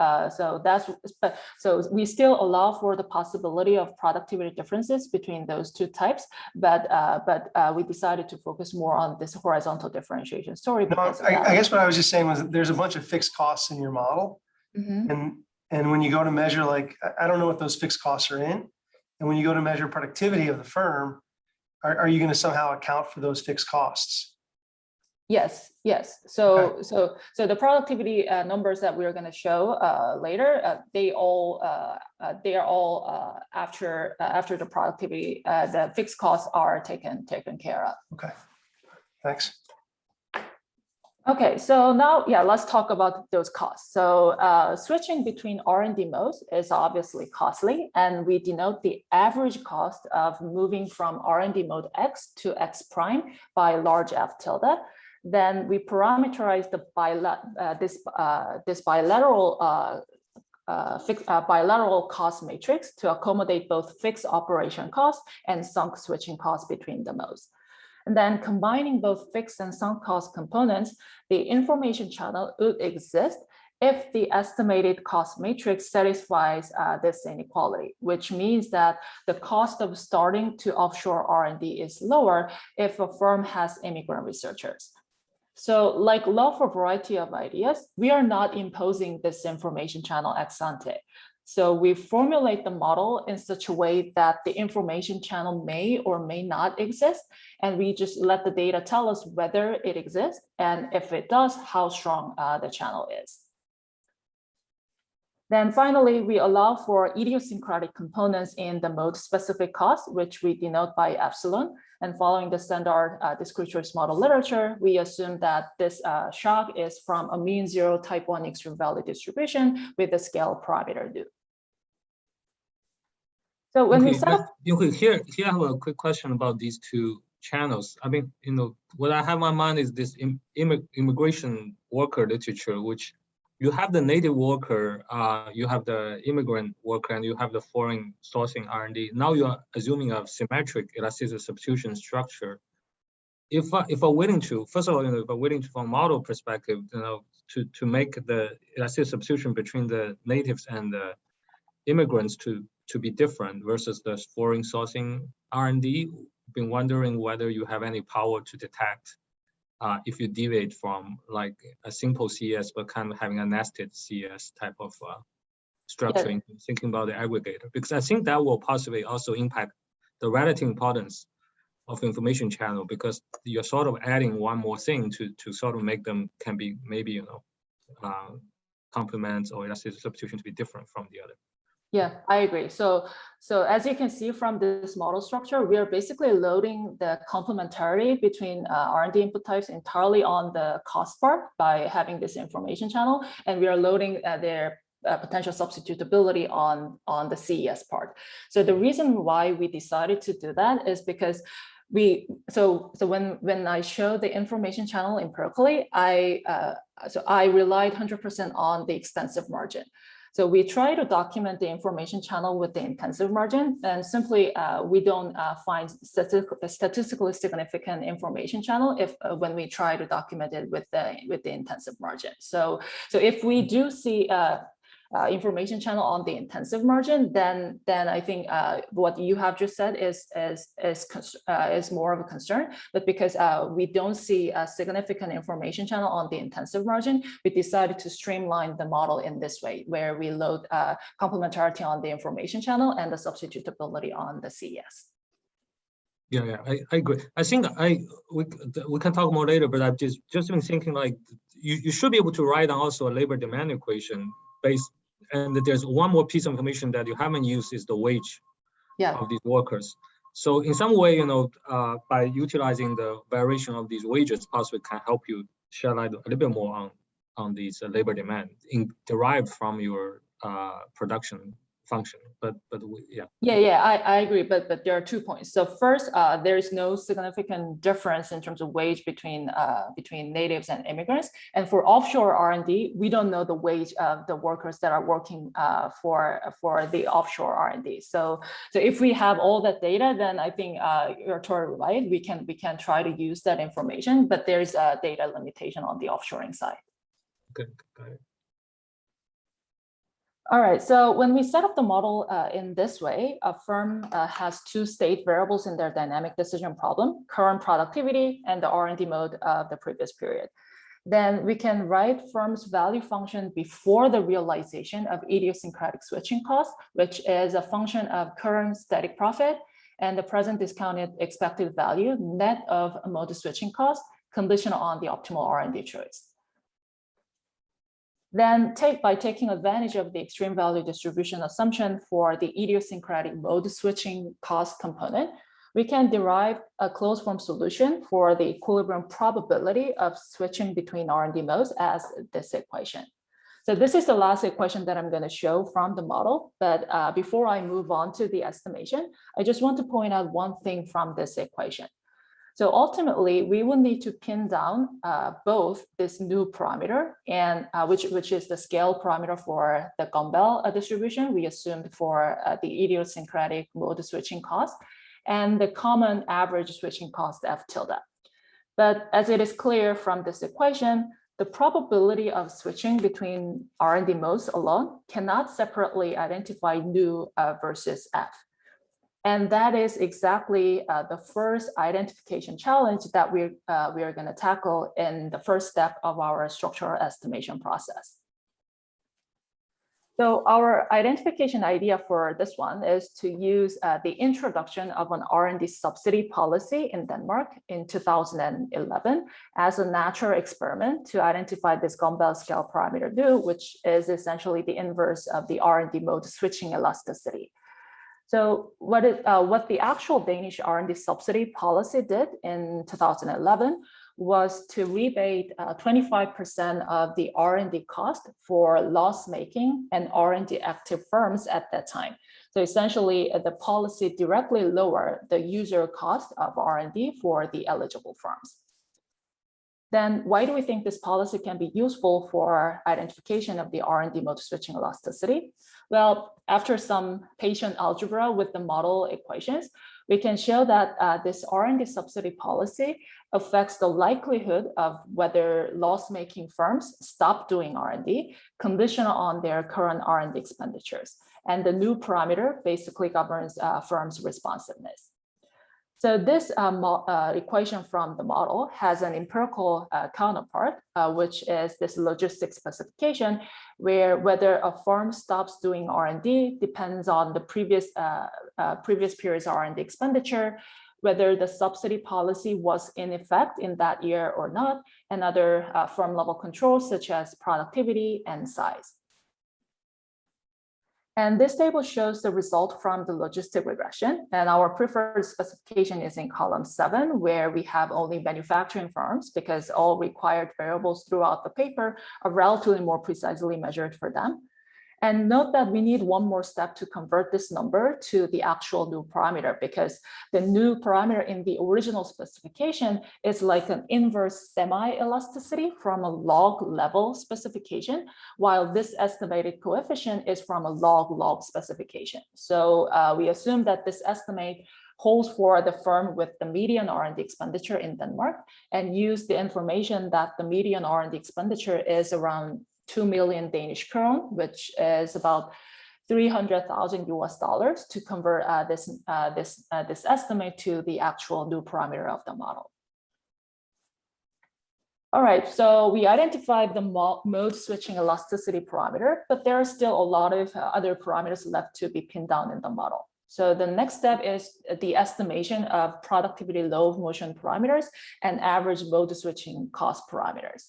Speaker 2: we still allow for the possibility of productivity differences between those 2 types, but we decided to focus more on this horizontal differentiation story.
Speaker 1: No, I guess what I was just saying was that there's a bunch of fixed costs in your model, and when you go to measure, like, I don't know what those fixed costs are in, and when you go to measure productivity of the firm, are you going to somehow account for those fixed costs?
Speaker 2: Yes. So the productivity numbers that we're going to show later, they are all after the productivity, the fixed costs are taken care of.
Speaker 1: Okay, thanks.
Speaker 2: Okay, so now, let's talk about those costs. So switching between R&D modes is obviously costly, and we denote the average cost of moving from R&D mode X to X prime by large F tilde. Then we parameterize the this bilateral cost matrix to accommodate both fixed operation costs and sunk switching costs between the modes. And then combining both fixed and sunk cost components, the information channel would exist if the estimated cost matrix satisfies this inequality, which means that the cost of starting to offshore R&D is lower if a firm has immigrant researchers. So like law for variety of ideas, we are not imposing this information channel ex ante. So we formulate the model in such a way that the information channel may or may not exist, and we just let the data tell us whether it exists, and if it does, how strong the channel is. Then finally, we allow for idiosyncratic components in the mode-specific cost, which we denote by epsilon. And following the standard descriptive model literature, we assume that this shock is from a mean zero type 1 extreme value distribution with a scale parameter do. So when we set up
Speaker 4: here I have a quick question about these 2 channels. I mean, what I have in my mind is this immigration worker literature, which you have the native worker, you have the immigrant worker, and you have the foreign sourcing R&D. Now you are assuming a symmetric elasticity substitution structure. If we're willing to, first of all, if we're willing to, from a model perspective, to make the elasticity substitution between the natives and the immigrants to be different versus the foreign sourcing R&D, been wondering whether you have any power to detect if you deviate from like a simple CES, but kind of having a nested CES type of structure, in thinking about the aggregator, because I think that will possibly also impact the relative importance of information channel, because you're sort of adding one more thing to sort of make them can be maybe, you know, complements or substitution to be different from the other.
Speaker 2: Yeah, I agree. So as you can see from this model structure, we are basically loading the complementarity between R&D input types entirely on the cost part by having this information channel, and we are loading their potential substitutability on the CES part. So the reason why we decided to do that is because when I show the information channel empirically, I relied 100% on the extensive margin. So we try to document the information channel with the intensive margin, and simply we don't find statistically significant information channel when we try to document it with the intensive margin. So if we do see information channel on the intensive margin, then I think what you have just said is more of a concern. But because we don't see a significant information channel on the intensive margin, we decided to streamline the model in this way, where we load complementarity on the information channel and the substitutability on the CES.
Speaker 4: Yeah, I agree. I think we can talk more later, but I've just been thinking like you should be able to write down also a labor demand equation based, and there's one more piece of information that you haven't used is the wage of these workers. So in some way, you know, by utilizing the variation of these wages, possibly can help you shed light a little bit more on these labor demand derived from your production function. But
Speaker 2: I agree, but there are 2 points. So first, there is no significant difference in terms of wage between natives and immigrants. And for offshore R&D, we don't know the wage of the workers that are working for the offshore R&D. So if we have all that data, then I think you're totally right. We can try to use that information, but there's a data limitation on the offshoring side.
Speaker 4: Okay, got it.
Speaker 2: All right, so when we set up the model in this way, a firm has 2 state variables in their dynamic decision problem: current productivity and the R&D mode of the previous period. Then we can write firm's value function before the realization of idiosyncratic switching cost, which is a function of current static profit and the present discounted expected value net of mode switching cost, conditional on the optimal R&D choice. Then by taking advantage of the extreme value distribution assumption for the idiosyncratic mode switching cost component, we can derive a closed form solution for the equilibrium probability of switching between R&D modes as this equation. So this is the last equation that I'm going to show from the model. But before I move on to the estimation, I just want to point out one thing from this equation. So ultimately, we will need to pin down both this new parameter and which is the scale parameter for the Gumbel distribution we assumed for the idiosyncratic mode switching cost, and the common average switching cost F tilde. But as it is clear from this equation, the probability of switching between R&D modes alone cannot separately identify nu versus F. And that is exactly the first identification challenge that we are going to tackle in the first step of our structural estimation process. So our identification idea for this one is to use the introduction of an R&D subsidy policy in Denmark in 2011 as a natural experiment to identify this Gumbel scale parameter nu, which is essentially the inverse of the R&D mode switching elasticity. So what the actual Danish R&D subsidy policy did in 2011 was to rebate 25% of the R&D cost for loss-making and R&D active firms at that time. So essentially, the policy directly lowered the user cost of R&D for the eligible firms. Then why do we think this policy can be useful for identification of the R&D mode switching elasticity? Well, after some patient algebra with the model equations, we can show that this R&D subsidy policy affects the likelihood of whether loss-making firms stop doing R&D, conditional on their current R&D expenditures. And the new parameter basically governs firms' responsiveness. So this equation from the model has an empirical counterpart, which is this logistics specification, where whether a firm stops doing R&D depends on the previous period's R&D expenditure, whether the subsidy policy was in effect in that year or not, and other firm level controls such as productivity and size. And this table shows the result from the logistic regression. And our preferred specification is in column 7, where we have only manufacturing firms because all required variables throughout the paper are relatively more precisely measured for them. And note that we need one more step to convert this number to the actual new parameter, because the new parameter in the original specification is like an inverse semi-elasticity from a log level specification, while this estimated coefficient is from a log specification. So we assume that this estimate holds for the firm with the median R&D expenditure in Denmark, and use the information that the median R&D expenditure is around 2 million Danish krone, which is about $300,000 to convert this estimate to the actual new parameter of the model. All right, so we identified the mode switching elasticity parameter, but there are still a lot of other parameters left to be pinned down in the model. So the next step is the estimation of productivity low motion parameters and average mode switching cost parameters.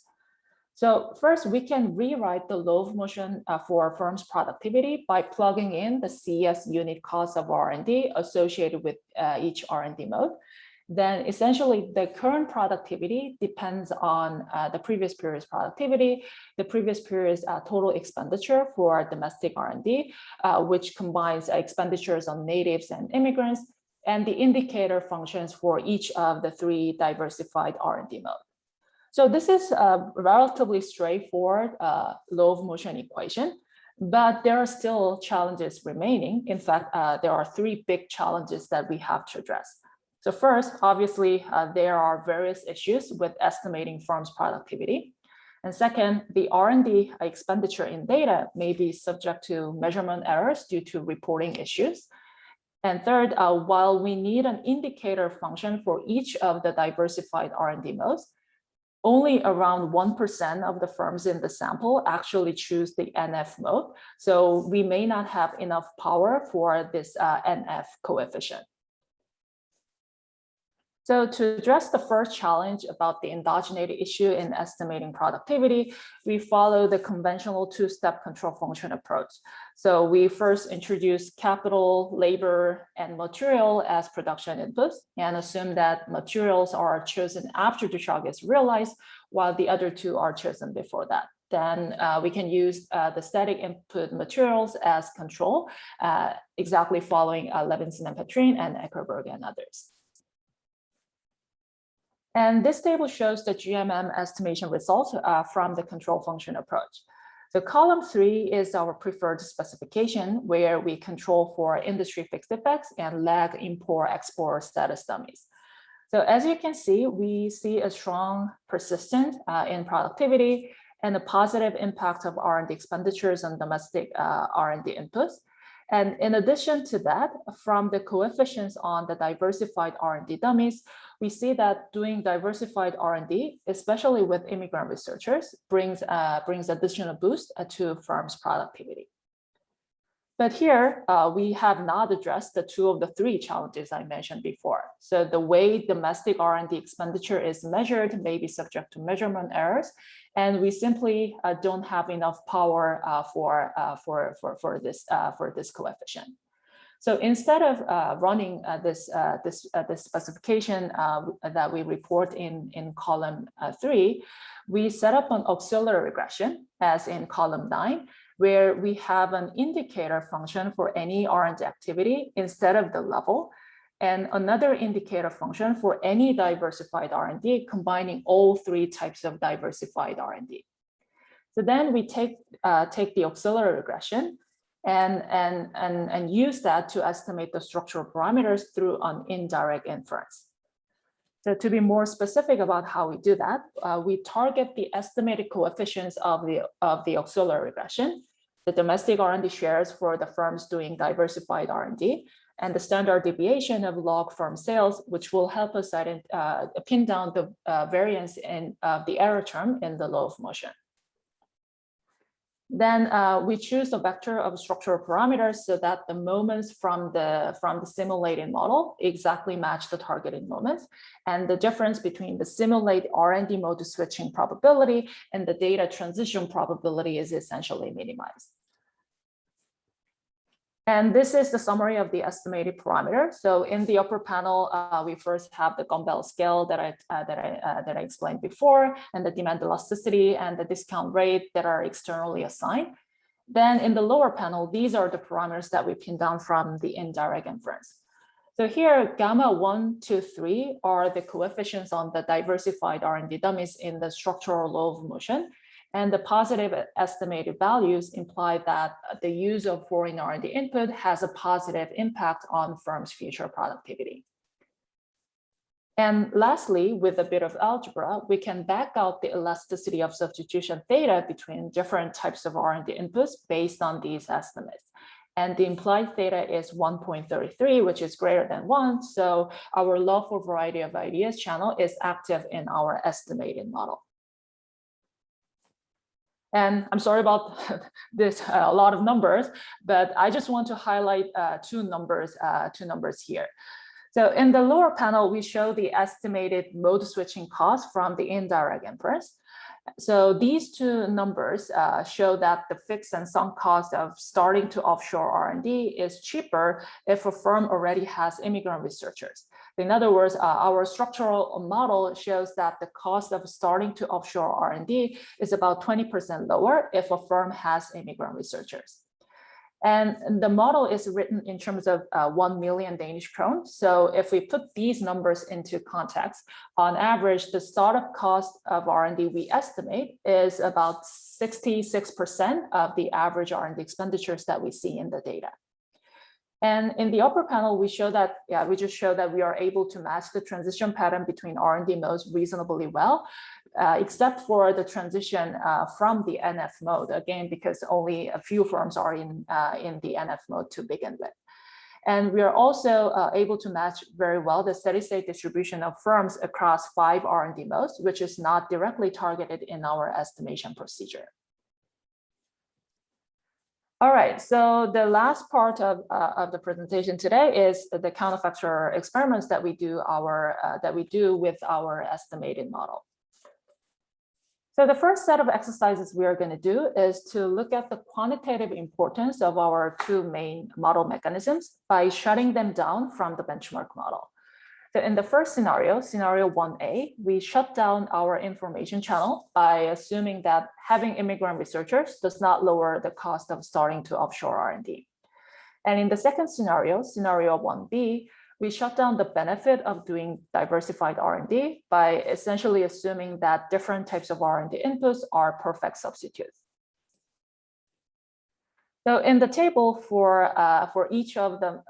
Speaker 2: So first, we can rewrite the low motion for a firm's productivity by plugging in the CS unit cost of R&D associated with each R&D mode. Then essentially the current productivity depends on the previous period's productivity, the previous period's total expenditure for domestic R&D, which combines expenditures on natives and immigrants, and the indicator functions for each of the 3 diversified R&D modes. So this is a relatively straightforward low motion equation, but there are still challenges remaining. In fact, there are 3 big challenges that we have to address. So first, obviously, there are various issues with estimating firms' productivity. And second, the R&D expenditure in data may be subject to measurement errors due to reporting issues. And third, while we need an indicator function for each of the diversified R&D modes, only around 1% of the firms in the sample actually choose the NF mode. So we may not have enough power for this NF coefficient. So to address the first challenge about the endogeneity issue in estimating productivity, we follow the conventional 2-step control function approach. So we first introduce capital, labor, and material as production inputs and assume that materials are chosen after the shock is realized, while the other 2 are chosen before that. Then we can use the static input materials as control, exactly following Levinson and Petrin and Eckerberg and others. And this table shows the GMM estimation results from the control function approach. So column 3 is our preferred specification, where we control for industry fixed effects and lag import-export status dummies. So as you can see, we see a strong persistence in productivity and a positive impact of R&D expenditures on domestic R&D inputs. And in addition to that, from the coefficients on the diversified R&D dummies, we see that doing diversified R&D, especially with immigrant researchers, brings additional boost to firms' productivity. But here, we have not addressed the 2 of the 3 challenges I mentioned before. So the way domestic R&D expenditure is measured may be subject to measurement errors, and we simply don't have enough power for this coefficient. So instead of running this specification that we report in column 3, we set up an auxiliary regression, as in column 9, where we have an indicator function for any R&D activity instead of the level, and another indicator function for any diversified R&D, combining all 3 types of diversified R&D. So then we take the auxiliary regression and use that to estimate the structural parameters through an indirect inference. So to be more specific about how we do that, we target the estimated coefficients of the auxiliary regression, the domestic R&D shares for the firms doing diversified R&D, and the standard deviation of log firm sales, which will help us pin down the variance in the error term in the law of motion. Then we choose a vector of structural parameters so that the moments from the simulated model exactly match the targeted moments. And the difference between the simulate R&D mode switching probability and the data transition probability is essentially minimized. And this is the summary of the estimated parameter. So in the upper panel, we first have the Gumbel scale that I explained before, and the demand elasticity and the discount rate that are externally assigned. Then in the lower panel, these are the parameters that we pin down from the indirect inference. So here, gamma 1, 2, 3 are the coefficients on the diversified R&D dummies in the structural law of motion. And the positive estimated values imply that the use of foreign R&D input has a positive impact on firms' future productivity. And lastly, with a bit of algebra, we can back out the elasticity of substitution theta between different types of R&D inputs based on these estimates. And the implied theta is 1.33, which is greater than 1. So our law for variety of ideas channel is active in our estimated model. And I'm sorry about this, a lot of numbers, but I just want to highlight two numbers here. So in the lower panel, we show the estimated mode switching cost from the indirect inference. So these two numbers show that the fixed and sunk cost of starting to offshore R&D is cheaper if a firm already has immigrant researchers. In other words, our structural model shows that the cost of starting to offshore R&D is about 20% lower if a firm has immigrant researchers. And the model is written in terms of 1 million Danish krone. So if we put these numbers into context, on average, the startup cost of R&D we estimate is about 66% of the average R&D expenditures that we see in the data. And in the upper panel, we show that, we just show that we are able to match the transition pattern between R&D modes reasonably well, except for the transition from the NF mode, again, because only a few firms are in the NF mode to begin with. And we are also able to match very well the steady state distribution of firms across 5 R&D modes, which is not directly targeted in our estimation procedure. All right, so the last part of the presentation today is the counterfactual experiments that we do with our estimated model. So the first set of exercises we are going to do is to look at the quantitative importance of our 2 main model mechanisms by shutting them down from the benchmark model. So in the first scenario, scenario 1A, we shut down our information channel by assuming that having immigrant researchers does not lower the cost of starting to offshore R&D. And in the second scenario, scenario 1B, we shut down the benefit of doing diversified R&D by essentially assuming that different types of R&D inputs are perfect substitutes. So in the table for each of the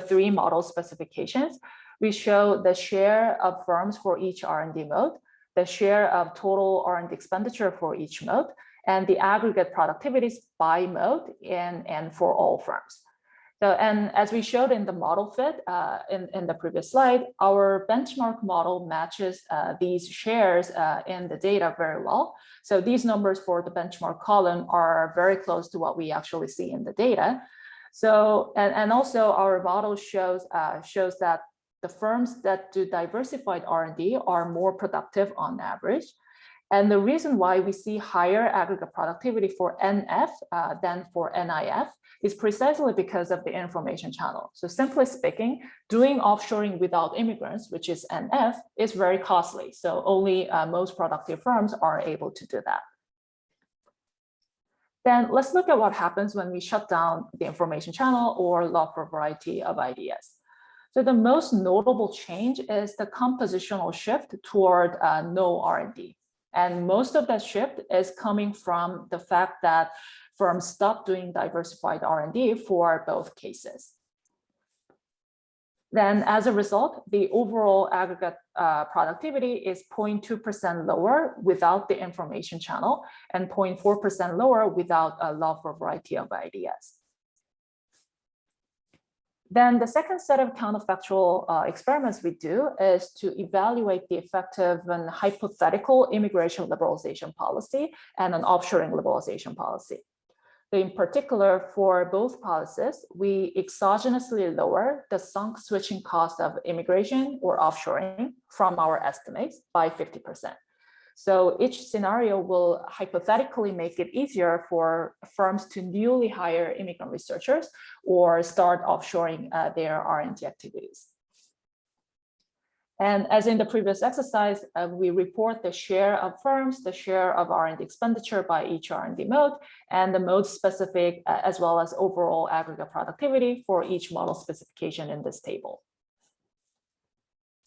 Speaker 2: 3 model specifications, we show the share of firms for each R&D mode, the share of total R&D expenditure for each mode, and the aggregate productivities by mode and for all firms. So, and as we showed in the model fit in the previous slide, our benchmark model matches these shares in the data very well. So these numbers for the benchmark column are very close to what we actually see in the data. So, and also our model shows that the firms that do diversified R&D are more productive on average. And the reason why we see higher aggregate productivity for NF than for NIF is precisely because of the information channel. So simply speaking, doing offshoring without immigrants, which is NF, is very costly. So only most productive firms are able to do that. Then let's look at what happens when we shut down the information channel or law for variety of ideas. So the most notable change is the compositional shift toward no R&D. And most of that shift is coming from the fact that firms stop doing diversified R&D for both cases. Then as a result, the overall aggregate productivity is 0.2% lower without the information channel and 0.4% lower without a law for variety of ideas. Then the second set of counterfactual experiments we do is to evaluate the effective and hypothetical immigration liberalization policy and an offshoring liberalization policy. In particular, for both policies, we exogenously lower the sunk switching cost of immigration or offshoring from our estimates by 50%. So each scenario will hypothetically make it easier for firms to newly hire immigrant researchers or start offshoring their R&D activities. And as in the previous exercise, we report the share of firms, the share of R&D expenditure by each R&D mode, and the mode specific as well as overall aggregate productivity for each model specification in this table.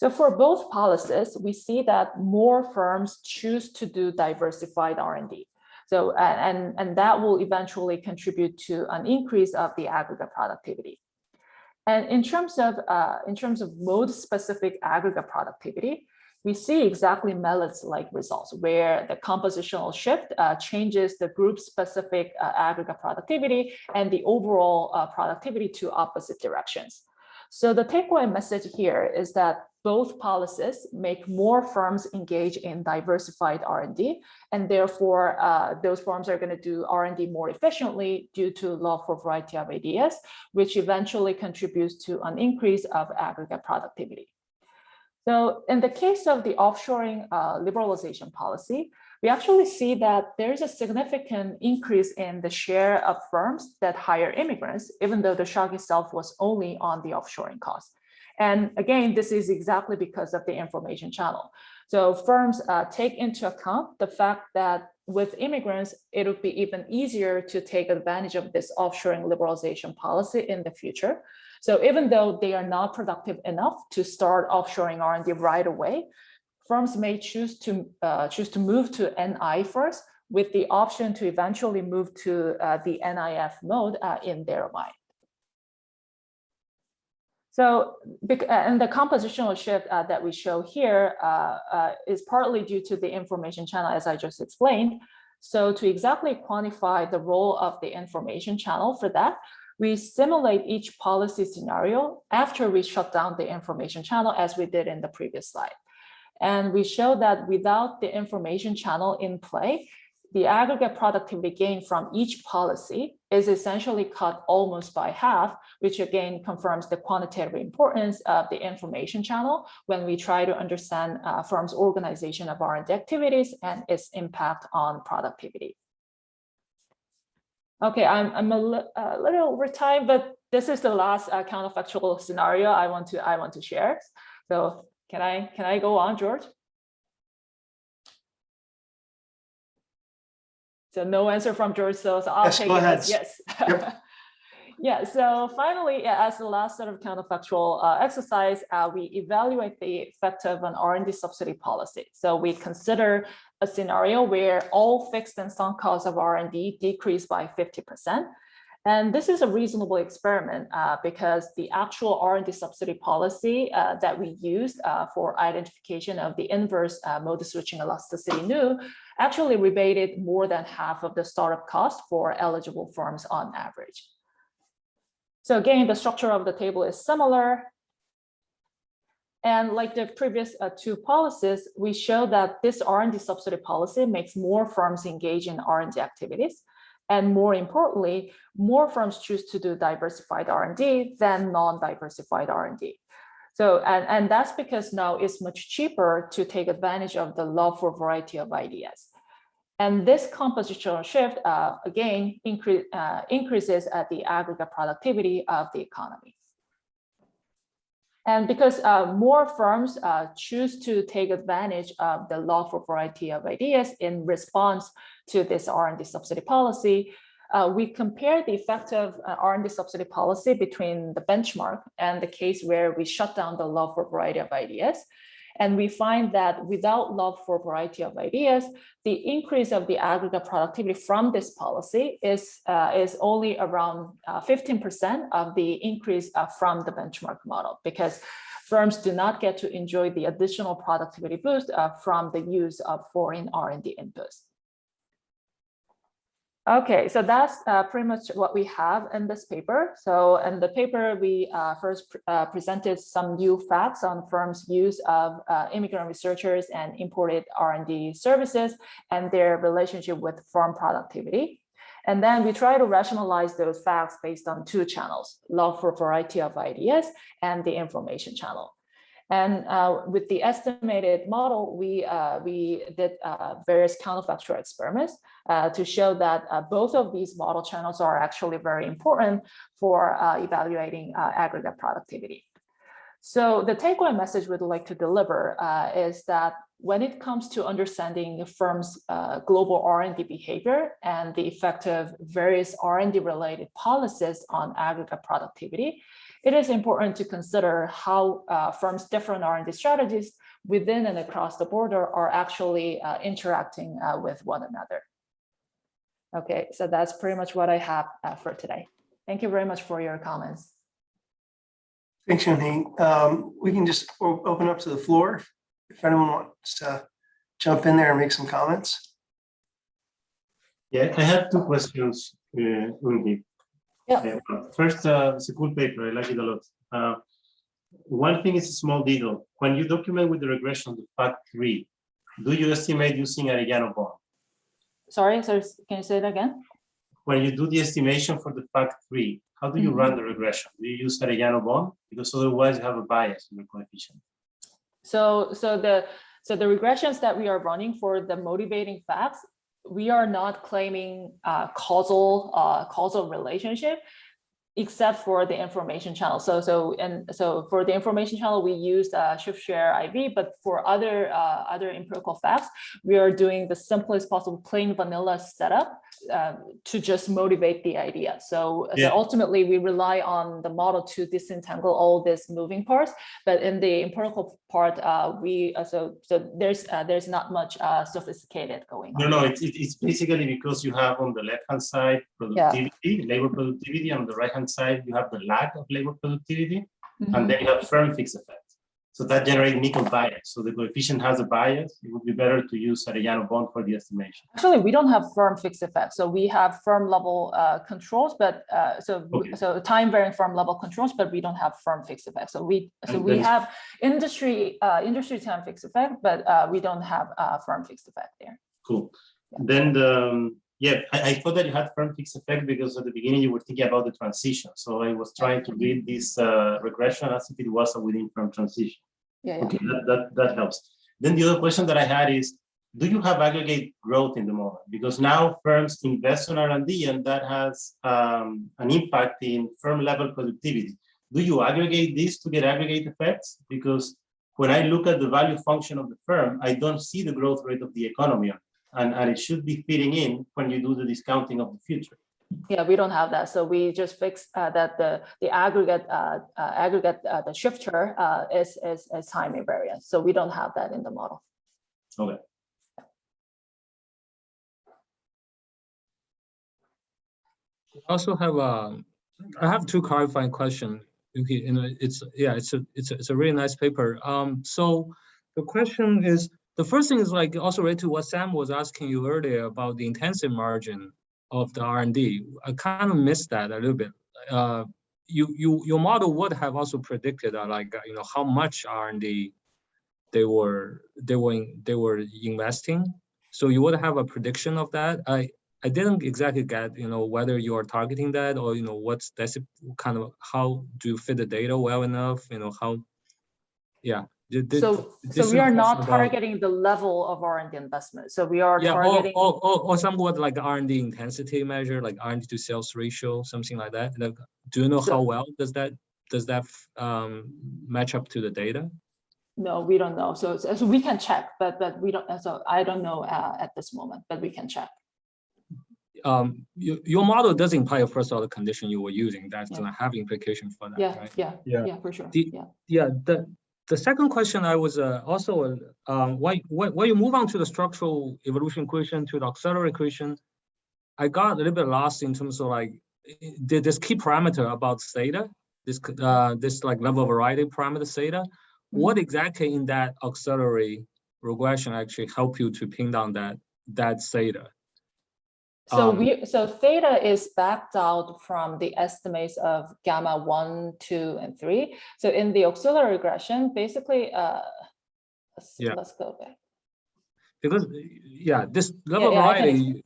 Speaker 2: So for both policies, we see that more firms choose to do diversified R&D. So and that will eventually contribute to an increase of the aggregate productivity. And in terms of mode-specific aggregate productivity, we see exactly MELIS-like results where the compositional shift changes the group-specific aggregate productivity and the overall productivity to opposite directions. So the takeaway message here is that both policies make more firms engage in diversified R&D, and therefore those firms are going to do R&D more efficiently due to love for variety of ideas, which eventually contributes to an increase of aggregate productivity. So in the case of the offshoring liberalization policy, we actually see that there's a significant increase in the share of firms that hire immigrants, even though the shock itself was only on the offshoring cost. And again, this is exactly because of the information channel. So firms take into account the fact that with immigrants, it would be even easier to take advantage of this offshoring liberalization policy in the future. So even though they are not productive enough to start offshoring R&D right away, firms may choose to move to NI first, with the option to eventually move to the NIF mode in their mind. So, and the compositional shift that we show here is partly due to the information channel, as I just explained. So to exactly quantify the role of the information channel for that, we simulate each policy scenario after we shut down the information channel, as we did in the previous slide. And we show that without the information channel in play, the aggregate productivity gain from each policy is essentially cut almost by half, which again confirms the quantitative importance of the information channel when we try to understand firms' organization of R&D activities and its impact on productivity. Okay, I'm a little over time, but this is the last counterfactual scenario I want to share. So can I go on, George? So no answer from George, so I'll take it as yes. Yep. Yeah, so finally, as the last sort of counterfactual exercise, we evaluate the effect of an R&D subsidy policy. So we consider a scenario where all fixed and sunk costs of R&D decrease by 50%. And this is a reasonable experiment because the actual R&D subsidy policy that we used for identification of the inverse mode switching elasticity nu actually rebated more than half of the startup cost for eligible firms on average. So again, the structure of the table is similar. And like the previous two policies, we show that this R&D subsidy policy makes more firms engage in R&D activities. And more importantly, more firms choose to do diversified R&D than non-diversified R&D. So, and that's because now it's much cheaper to take advantage of the love for variety of ideas. And this compositional shift, again, increases the aggregate productivity of the economy. And because more firms choose to take advantage of the love for variety of ideas in response to this R&D subsidy policy, we compare the effect of R&D subsidy policy between the benchmark and the case where we shut down the love for variety of ideas. And we find that without love for variety of ideas, the increase of the aggregate productivity from this policy is only around 15% of the increase from the benchmark model, because firms do not get to enjoy the additional productivity boost from the use of foreign R&D inputs. Okay, so that's pretty much what we have in this paper. So in the paper, we first presented some new facts on firms' use of immigrant researchers and imported R&D services and their relationship with firm productivity. And then we try to rationalize those facts based on two channels, love for variety of ideas and the information channel. And with the estimated model, we did various counterfactual experiments to show that both of these model channels are actually very important for evaluating aggregate productivity. So the takeaway message we'd like to deliver is that when it comes to understanding firms' global R&D behavior and the effect of various R&D related policies on aggregate productivity, it is important to consider how firms' different R&D strategies within and across the border are actually interacting with one another. Okay, so that's pretty much what I have for today. Thank you very much for your comments.
Speaker 1: Thanks, Eunhee. We can just open up to the floor if anyone wants to jump in there and make some comments.
Speaker 7: Yeah, I have two questions, Eunhee.
Speaker 2: Yeah.
Speaker 7: First, it's a cool paper. I like it a lot. One thing is a small detail. When you document with the regression the fact 3, do you estimate using Arellano bond?
Speaker 2: Sorry, can you say it again?
Speaker 7: When you do the estimation for the fact 3, how do you run the regression? Do you use Arellano bond? Because otherwise you have a bias in your coefficient.
Speaker 2: So the regressions that we are running for the motivating facts, we are not claiming causal relationship, except for the information channel. So for the information channel, we used shift share IV, but for other empirical facts, we are doing the simplest possible plain vanilla setup to just motivate the idea. So ultimately we rely on the model to disentangle all these moving parts, but in the empirical part, there's not much sophisticated going on.
Speaker 7: No, it's basically because you have on the left-hand side productivity, labor productivity, and on the right-hand side, you have the lack of labor productivity, and then you have firm fixed effect. So that generates nickel bias. So the coefficient has a bias. It would be better to use Arellano bond for the estimation.
Speaker 2: Actually, we don't have firm fixed effect. So we have firm level controls, but so time varying firm level controls, but we don't have firm fixed effect. So we have industry time fixed effect, but we don't have firm fixed effect there.
Speaker 7: Cool. Yeah. Then I thought that you had firm fixed effect because at the beginning you were thinking about the transition. So I was trying to read this regression as if it was a within firm transition. Okay, that helps. Then the other question that I had is, do you have aggregate growth in the model? Because now firms invest on R&D and that has an impact in firm level productivity. Do you aggregate this to get aggregate effects? Because when I look at the value function of the firm, I don't see the growth rate of the economy. And it should be fitting in when you do the discounting of the future.
Speaker 2: Yeah, we don't have that. So we just fix that the aggregate the shifter is time invariant. So we don't have that in the model.
Speaker 7: Okay.
Speaker 4: I also have I have two clarifying questions. Okay, and it's a really nice paper. So the question is, the first thing is like also related to what Sam was asking you earlier about the intensive margin of the R&D. I kind of missed that a little bit. Your model would have also predicted how much R&D they were investing. So you would have a prediction of that. I didn't exactly get whether you are targeting that or that's kind of how do you fit the data well enough, how
Speaker 2: So we are not targeting the level of R&D investment. So we are targeting
Speaker 4: or somewhat like R&D intensity measure, like R&D to sales ratio, something like that. Like, do you know how well does that match up to the data?
Speaker 2: No, we don't know. So we can check, but we don't. So I don't know at this moment, but we can check.
Speaker 4: Your model does imply a first order condition you were using. That's going to have implication for that, right?
Speaker 2: Yeah, for sure.
Speaker 4: The second question I was also when you move on to the structural evolution equation to the auxiliary equation, I got a little bit lost in terms of like this key parameter about theta, this like level of variety parameter theta. What exactly in that auxiliary regression actually help you to pin down that theta?
Speaker 2: So theta is backed out from the estimates of gamma 1, 2, and 3. So in the auxiliary regression, basically, let's go back.
Speaker 4: Because this level variety,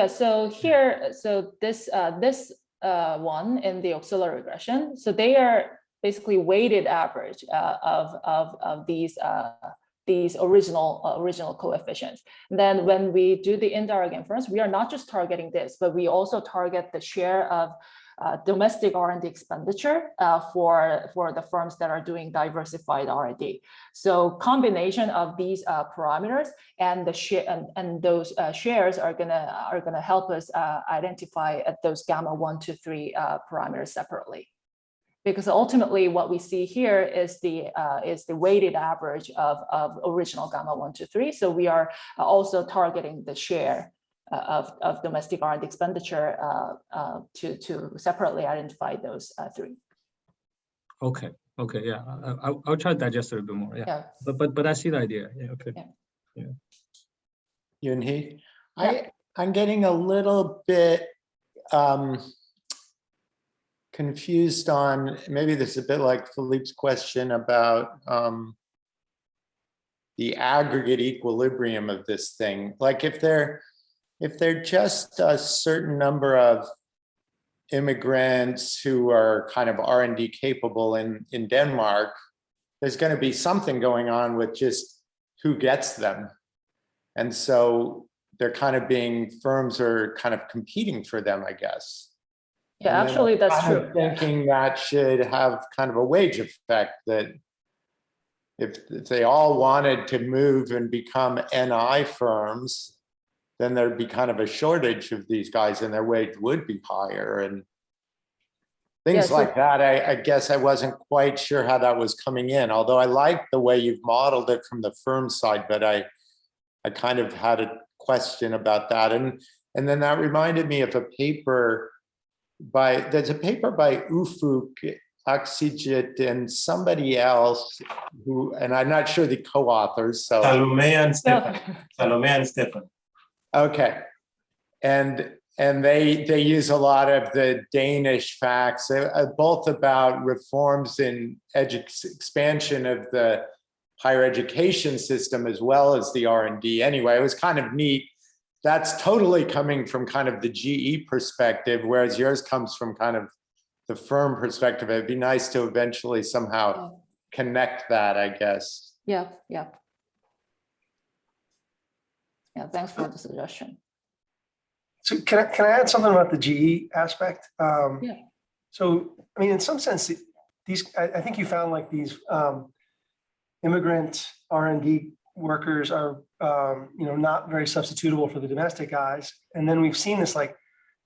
Speaker 2: So here, so this one in the auxiliary regression, so they are basically weighted average of these original coefficients. Then when we do the indirect inference, we are not just targeting this, but we also target the share of domestic R&D expenditure for the firms that are doing diversified R&D. So combination of these parameters and the share and those shares are gonna help us identify those gamma 1, 2, 3 parameters separately. Because ultimately, what we see here is the weighted average of original gamma 1, 2, 3. So we are also targeting the share of domestic R&D expenditure to separately identify those 3.
Speaker 4: Okay. Yeah. I'll try to digest it a bit more. Yeah. But I see the idea. Yeah. Okay. Yeah.
Speaker 6: Eunhee, I'm getting a little bit confused on, maybe this is a bit like Philippe's question about the aggregate equilibrium of this thing. Like if they're just a certain number of immigrants who are kind of R&D capable in Denmark, there's going to be something going on with just who gets them. And so they're kind of firms are kind of competing for them, I guess.
Speaker 2: Yeah, actually, that's true.
Speaker 6: Thinking that should have kind of a wage effect, that if they all wanted to move and become NI firms, then there'd be kind of a shortage of these guys and their wage would be higher and things like that. I guess I wasn't quite sure how that was coming in, although I like the way you've modeled it from the firm side, but I kind of had a question about that. And then that reminded me of a paper there's a paper by Ufuk, Aksijit, and somebody else who, and I'm not sure the co-authors. So
Speaker 7: Salome and Stefan.
Speaker 6: Okay. And they use a lot of the Danish facts, both about reforms in expansion of the higher education system as well as the R&D. Anyway, it was kind of neat. That's totally coming from kind of the GE perspective, whereas yours comes from kind of the firm perspective. It'd be nice to eventually somehow connect that, I guess.
Speaker 2: Yeah, thanks for the suggestion.
Speaker 1: So can I add something about the GE aspect? So, I mean, in some sense, I think you found like these immigrant R&D workers are not very substitutable for the domestic guys. And then we've seen this like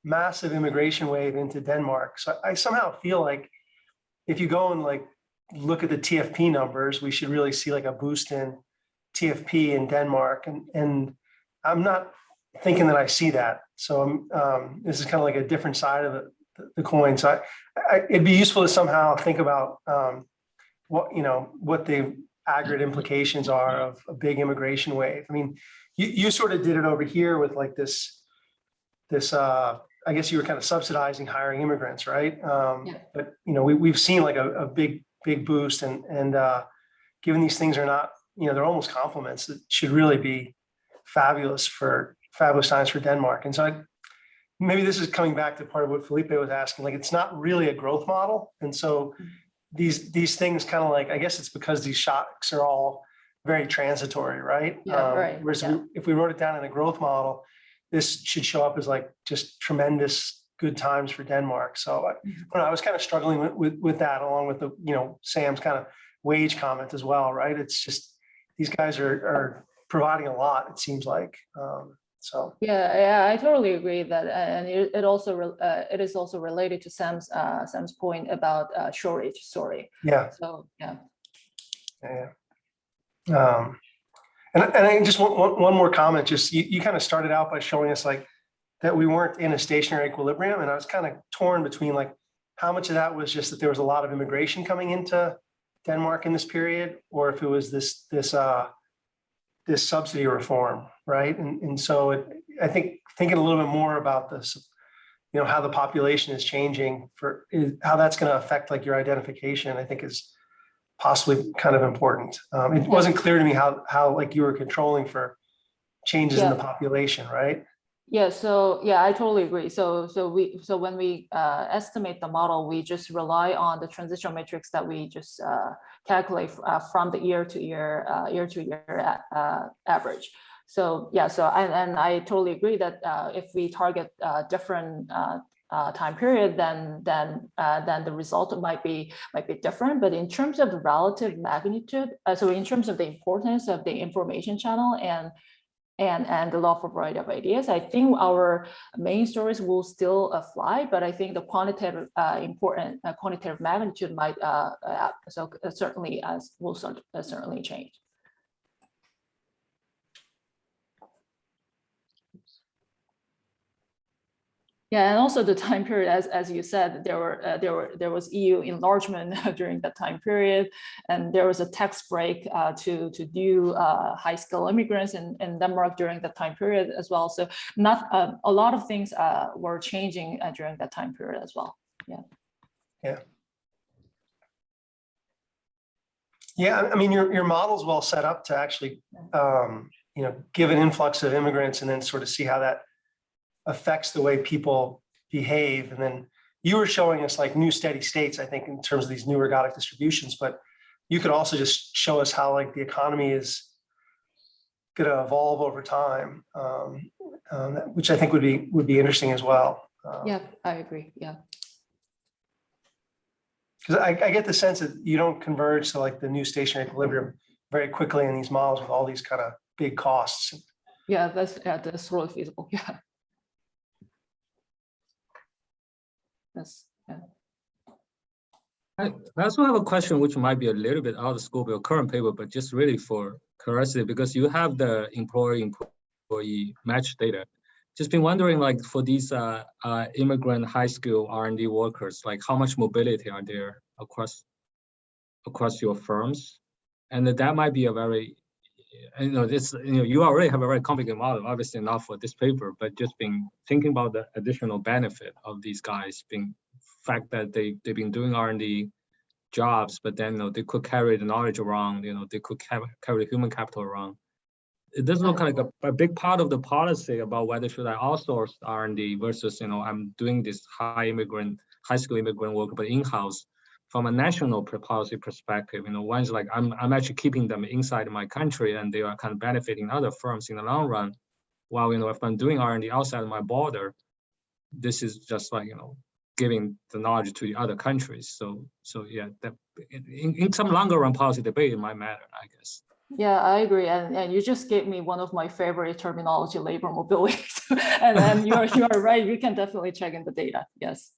Speaker 1: massive immigration wave into Denmark. So I somehow feel like if you go and like look at the TFP numbers, we should really see like a boost in TFP in Denmark. And I'm not thinking that I see that. So this is kind of like a different side of the coin. So it'd be useful to somehow think about what the aggregate implications are of a big immigration wave. I mean, you sort of did it over here with like this I guess you were kind of subsidizing hiring immigrants, right? But we've seen like a big boost, and given these things are not, they're almost complements, it should really be fabulous times for Denmark. And so maybe this is coming back to part of what Felipe was asking, like it's not really a growth model. And so these things kind of like, I guess it's because these shocks are all very transitory, right? Whereas if we wrote it down in a growth model, this should show up as like just tremendous good times for Denmark. So I was kind of struggling with that, along with the, Sam's kind of wage comment as well, right? It's just, these guys are providing a lot, it seems like. So
Speaker 2: yeah, I totally agree that, and it is also related to Sam's point about shortage. Sorry.
Speaker 1: Yeah.
Speaker 2: So yeah.
Speaker 1: And I just want one more comment. Just you kind of started out by showing us like that we weren't in a stationary equilibrium, and I was kind of torn between like how much of that was just that there was a lot of immigration coming into Denmark in this period, or if it was this subsidy reform, right? And so I think thinking a little bit more about this, how the population is changing how that's going to affect like your identification, I think is possibly kind of important. It wasn't clear to me how like you were controlling for changes in the population, right?
Speaker 2: Yeah, so I totally agree. So when we estimate the model, we just rely on the transitional matrix that we just calculate from the year to year average. So I totally agree that if we target different time period, then the result might be different. But in terms of the relative magnitude, so in terms of the importance of the information channel and the lawful variety of ideas, I think our main stories will still fly, but I think the quantitative quantitative magnitude might certainly will certainly change. Yeah, and also the time period, as you said, there was EU enlargement during that time period, and there was a tax break to new high-skilled immigrants in Denmark during that time period as well. So not a lot of things were changing during that time period as well.
Speaker 1: Yeah, I mean, your model's well set up to actually, give an influx of immigrants and then sort of see how that affects the way people behave. And then you were showing us like new steady states, I think, in terms of these new ergodic distributions, but you could also just show us how like the economy is going to evolve over time, which I think would be interesting as well.
Speaker 2: Yeah, I agree. Yeah.
Speaker 1: Because I get the sense that you don't converge to like the new stationary equilibrium very quickly in these models with all these kind of big costs.
Speaker 2: Yeah, that's really feasible. Yeah. Yes. Yeah.
Speaker 4: I also have a question which might be a little bit out of scope of your current paper, but just really for curiosity, because you have the employee match data. Just been wondering, like for these immigrant high-skill R&D workers, like how much mobility are there across your firms? And that might be a very, you already have a very complicated model, obviously not for this paper, but just been thinking about the additional benefit of these guys being fact that they've been doing R&D jobs, but then they could carry the knowledge around, they could carry human capital around. It doesn't look like a big part of the policy about whether should I outsource R&D versus, I'm doing this high-skill immigrant work, but in-house. From a national policy perspective, one's like I'm actually keeping them inside my country, and they are kind of benefiting other firms in the long run. While if I'm doing R&D outside of my border, this is just like giving the knowledge to the other countries. So yeah, that in some longer run policy debate, it might matter, I guess.
Speaker 2: Yeah, I agree, and you just gave me one of my favorite terminology, labor mobility. and you are right. You can definitely check in the data. Yes.